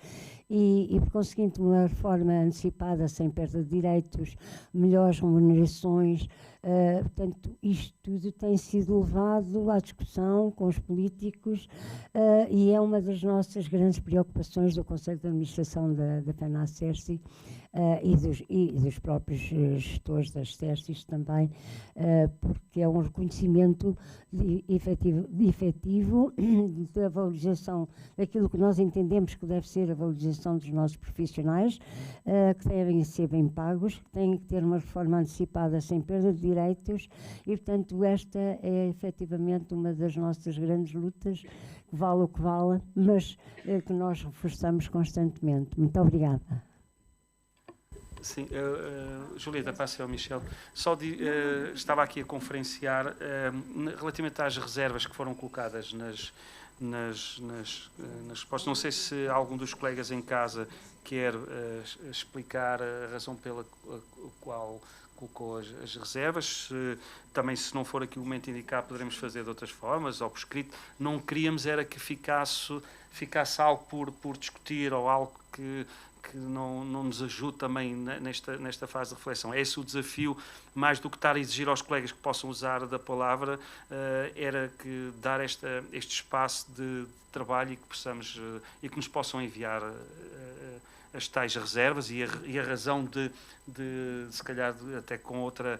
e por conseguinte uma reforma antecipada sem perda de direitos, melhores remunerações, portanto isto tudo tem sido levado à discussão com os políticos, e é uma das nossas grandes preocupações do Conselho de Administração da FENACERSI, e dos próprios gestores das CERSIs também, porque é um reconhecimento efetivo da valorização daquilo que nós entendemos que deve ser a valorização dos nossos profissionais, que devem ser bem pagos, que têm que ter uma reforma antecipada sem perda de direitos, e portanto esta é efetivamente uma das nossas grandes lutas, que vale o que vale, mas que nós reforçamos constantemente. Muito obrigada. Sim, Julieta, passe ao Michel. Estava aqui a conferenciar relativamente às reservas que foram colocadas nas respostas. Não sei se algum dos colegas em casa quer explicar a razão pela qual colocou as reservas. Também, se não for aqui o momento indicado, poderemos fazer de outras formas, ou por escrito. Não queríamos era que ficasse algo por discutir, ou algo que não nos ajude também nesta fase de reflexão. É esse o desafio, mais do que estar a exigir aos colegas que possam usar da palavra, era que dar este espaço de trabalho, e que possamos e que nos possam enviar as tais reservas e a razão de se calhar até com outra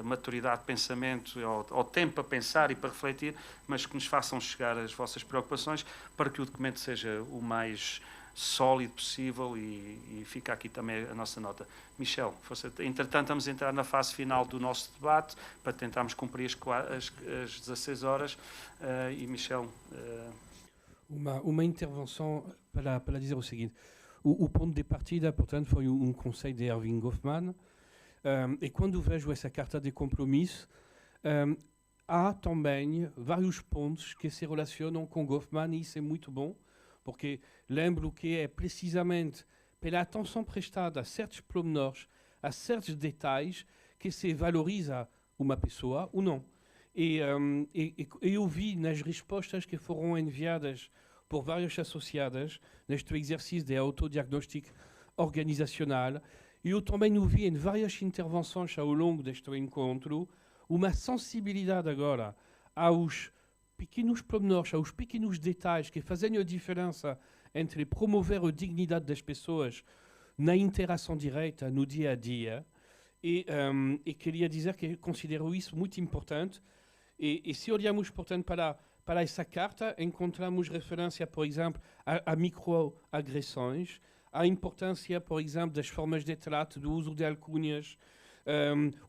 maturidade de pensamento, ou tempo para pensar e para refletir, mas que nos façam chegar as vossas preocupações, para que o documento seja o mais sólido possível, e fica aqui também a nossa nota. Michel, entretanto estamos a entrar na fase final do nosso debate, para tentarmos cumprir as 16 horas, e Michel... Uma intervenção para dizer o seguinte. O ponto de partida, portanto, foi conselho de Erving Goffman, e quando vejo essa carta de compromisso, há também vários pontos que se relacionam com Goffman, e isso é muito bom, porque lembro que é precisamente pela atenção prestada a certos pormenores, a certos detalhes, que se valoriza uma pessoa ou não. E eu vi nas respostas que foram enviadas por várias associadas neste exercício de autodiagnóstico organizacional, eu também ouvi em várias intervenções ao longo deste encontro uma sensibilidade agora aos pequenos pormenores, aos pequenos detalhes que fazem a diferença entre promover a dignidade das pessoas na interação direta, no dia a dia, e queria dizer que considero isso muito importante. E se olhamos, portanto, para essa carta, encontramos referência, por exemplo, a microagressões, a importância, por exemplo, das formas de trato, do uso de alcunhas,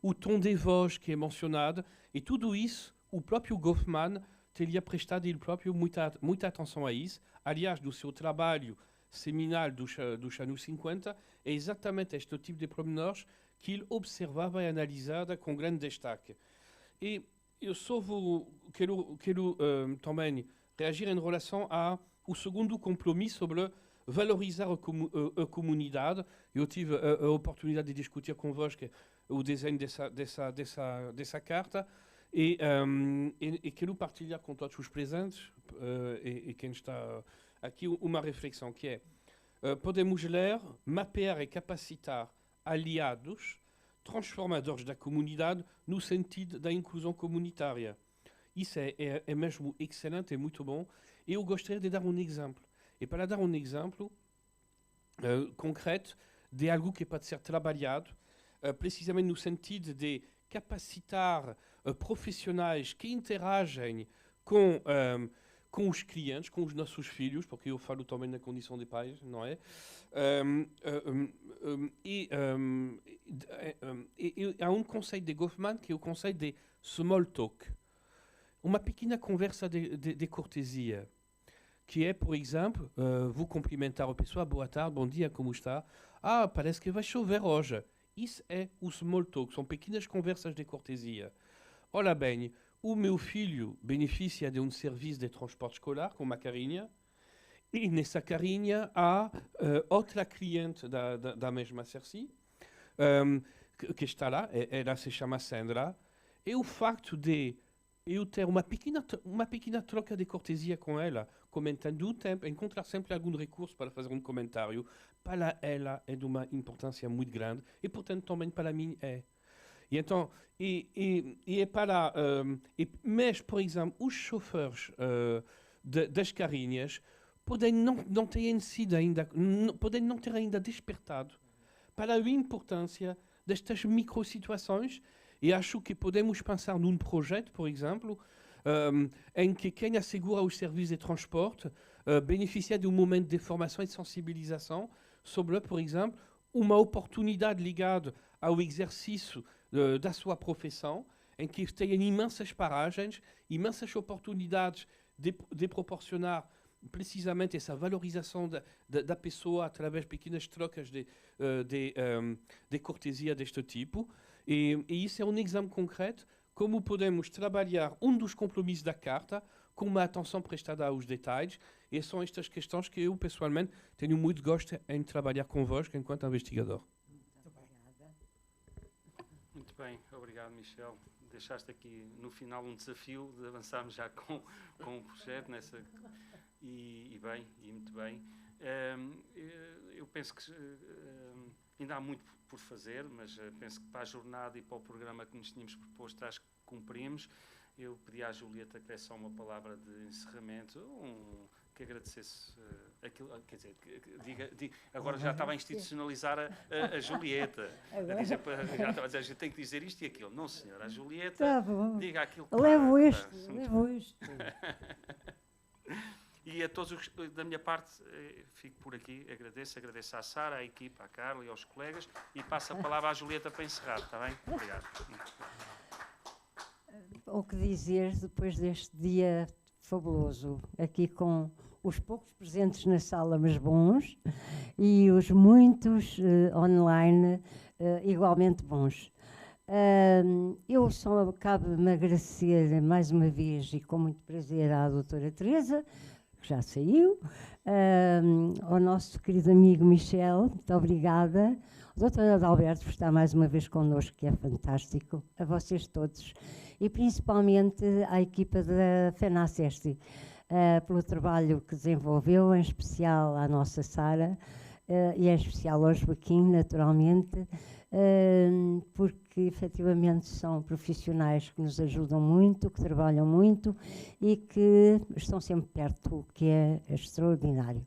o tom de voz que é mencionado, e tudo isso, o próprio Goffman teria prestado ele próprio muita atenção a isso. Aliás, do seu trabalho seminal dos anos 50, é exatamente este tipo de pormenores que ele observava e analisava com grande destaque. E eu só quero também reagir em relação ao segundo compromisso sobre valorizar a comunidade. Eu tive a oportunidade de discutir convosco o desenho dessa carta, e quero partilhar com todos os presentes e quem está aqui uma reflexão que é: podemos ler, mapear e capacitar aliados transformadores da comunidade no sentido da inclusão comunitária. Isso é mesmo excelente, é muito bom. E eu gostaria de dar um exemplo. E para dar um exemplo concreto de algo que pode ser trabalhado, precisamente no sentido de capacitar profissionais que interagem com os clientes, com os nossos filhos, porque eu falo também na condição de pais, não é? E há um conceito de Goffman que é o conceito de small talk. uma pequena conversa de cortesia, que é, por exemplo, vou cumprimentar a pessoa, boa tarde, bom dia, como está? Ah, parece que vai chover hoje. Isso é o small talk, são pequenas conversas de cortesia. Olha bem, o meu filho beneficia de um serviço de transporte escolar com uma carinha, e nessa carinha há outra cliente da mesma Cersei, que está lá, ela se chama Sandra, e o facto de eu ter uma pequena troca de cortesia com ela, comentando o tempo, encontrar sempre algum recurso para fazer um comentário, para ela é de uma importância muito grande, e portanto também para mim é. E então, é para... mas, por exemplo, os chofers das carinhas podem não ter sido ainda, podem não ter ainda despertado para a importância destas microsituações, e acho que podemos pensar num projeto, por exemplo, em que quem assegura os serviços de transporte beneficia de um momento de formação e de sensibilização sobre, por exemplo, uma oportunidade ligada ao exercício da sua profissão, em que tem imensas paragens, imensas oportunidades de proporcionar precisamente essa valorização da pessoa através de pequenas trocas de cortesia deste tipo. E isso é um exemplo concreto como podemos trabalhar um dos compromissos da Carta com uma atenção prestada aos detalhes, e são estas questões que eu, pessoalmente, tenho muito gosto em trabalhar convosco enquanto investigador. Muito bem, obrigado, Michel. Deixaste aqui, no final, um desafio de avançarmos já com o projeto, e muito bem. Eu penso que ainda há muito por fazer, mas penso que para a jornada e para o programa que nos tínhamos proposto, acho que cumprimos. Eu pedi à Julieta que desse só uma palavra de encerramento, que agradecesse aquilo, quer dizer, agora já estava a institucionalizar a Julieta. A dizer, já estava a dizer, a gente tem que dizer isto e aquilo. Não, senhora, a Julieta diga aquilo que levo isto. E a todos, da minha parte, fico por aqui, agradeço à Sara, à equipa, à Carla e aos colegas, e passo a palavra à Julieta para encerrar, está bem? Obrigado. O que dizer depois deste dia fabuloso, aqui com os poucos presentes na sala, mas bons, e os muitos online, igualmente bons. Eu só cabe-me agradecer mais uma vez e com muito prazer à doutora Teresa, que já saiu, ao nosso querido amigo Michel, muito obrigada, ao doutor Adalberto por estar mais uma vez connosco, que é fantástico, a vocês todos, e principalmente à equipa da FENACESTI, pelo trabalho que desenvolveu, em especial à nossa Sara, e em especial ao Joaquim, naturalmente, porque efetivamente são profissionais que nos ajudam muito, que trabalham muito e que estão sempre perto, o que é extraordinário.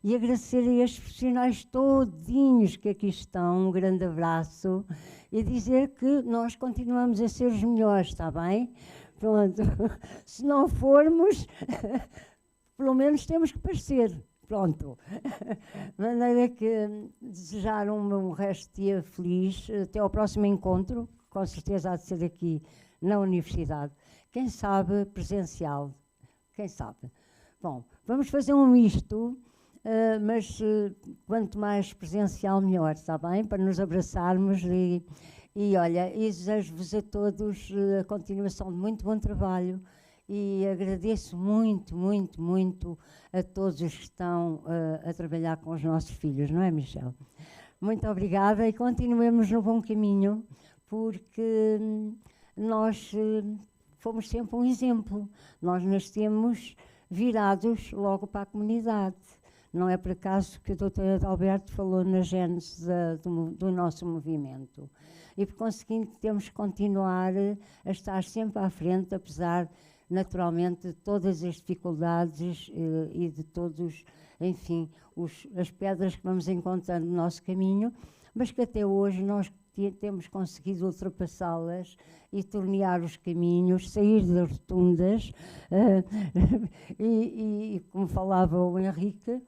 E agradecer a estes profissionais todinhos que aqui estão, um grande abraço, e dizer que nós continuamos a ser os melhores, está bem? Pronto, se não formos, pelo menos temos que parecer. Pronto, de maneira que desejar um resto de dia feliz, até ao próximo encontro, que com certeza há de ser aqui na Universidade, quem sabe presencial, quem sabe. Bom, vamos fazer um misto, mas quanto mais presencial melhor, está bem? Para nos abraçarmos e olha, e desejo-vos a todos a continuação de muito bom trabalho. E agradeço muito, muito, muito a todos os que estão a trabalhar com os nossos filhos, não é, Michel? Muito obrigada e continuemos no bom caminho, porque nós fomos sempre um exemplo. Nós nascemos virados logo para a comunidade. Não é por acaso que o Dr. Adalberto falou na gênese do nosso movimento. E, por conseguinte, temos que continuar a estar sempre à frente, apesar naturalmente de todas as dificuldades e de todos, enfim, as pedras que vamos encontrando no nosso caminho, mas que até hoje nós temos conseguido ultrapassá-las e tornear os caminhos, sair das rotundas, e como falava o Henrique,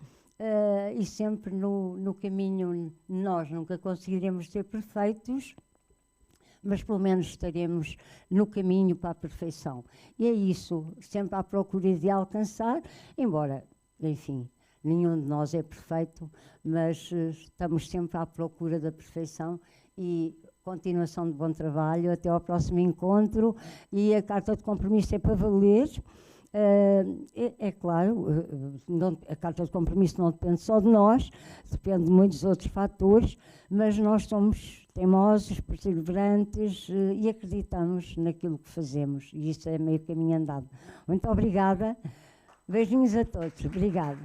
e sempre no caminho nós nunca conseguiremos ser perfeitos, mas pelo menos estaremos no caminho para a perfeição. E é isso, sempre à procura de alcançar, embora, enfim, nenhum de nós é perfeito, mas estamos sempre à procura da perfeição e continuação de bom trabalho, até ao próximo encontro, e a carta de compromisso é para valer. É claro, a carta de compromisso não depende só de nós, depende de muitos outros fatores, mas nós somos teimosos, perseverantes e acreditamos naquilo que fazemos, e isso é meio caminho andado. Muito obrigada, beijinhos a todos, obrigada.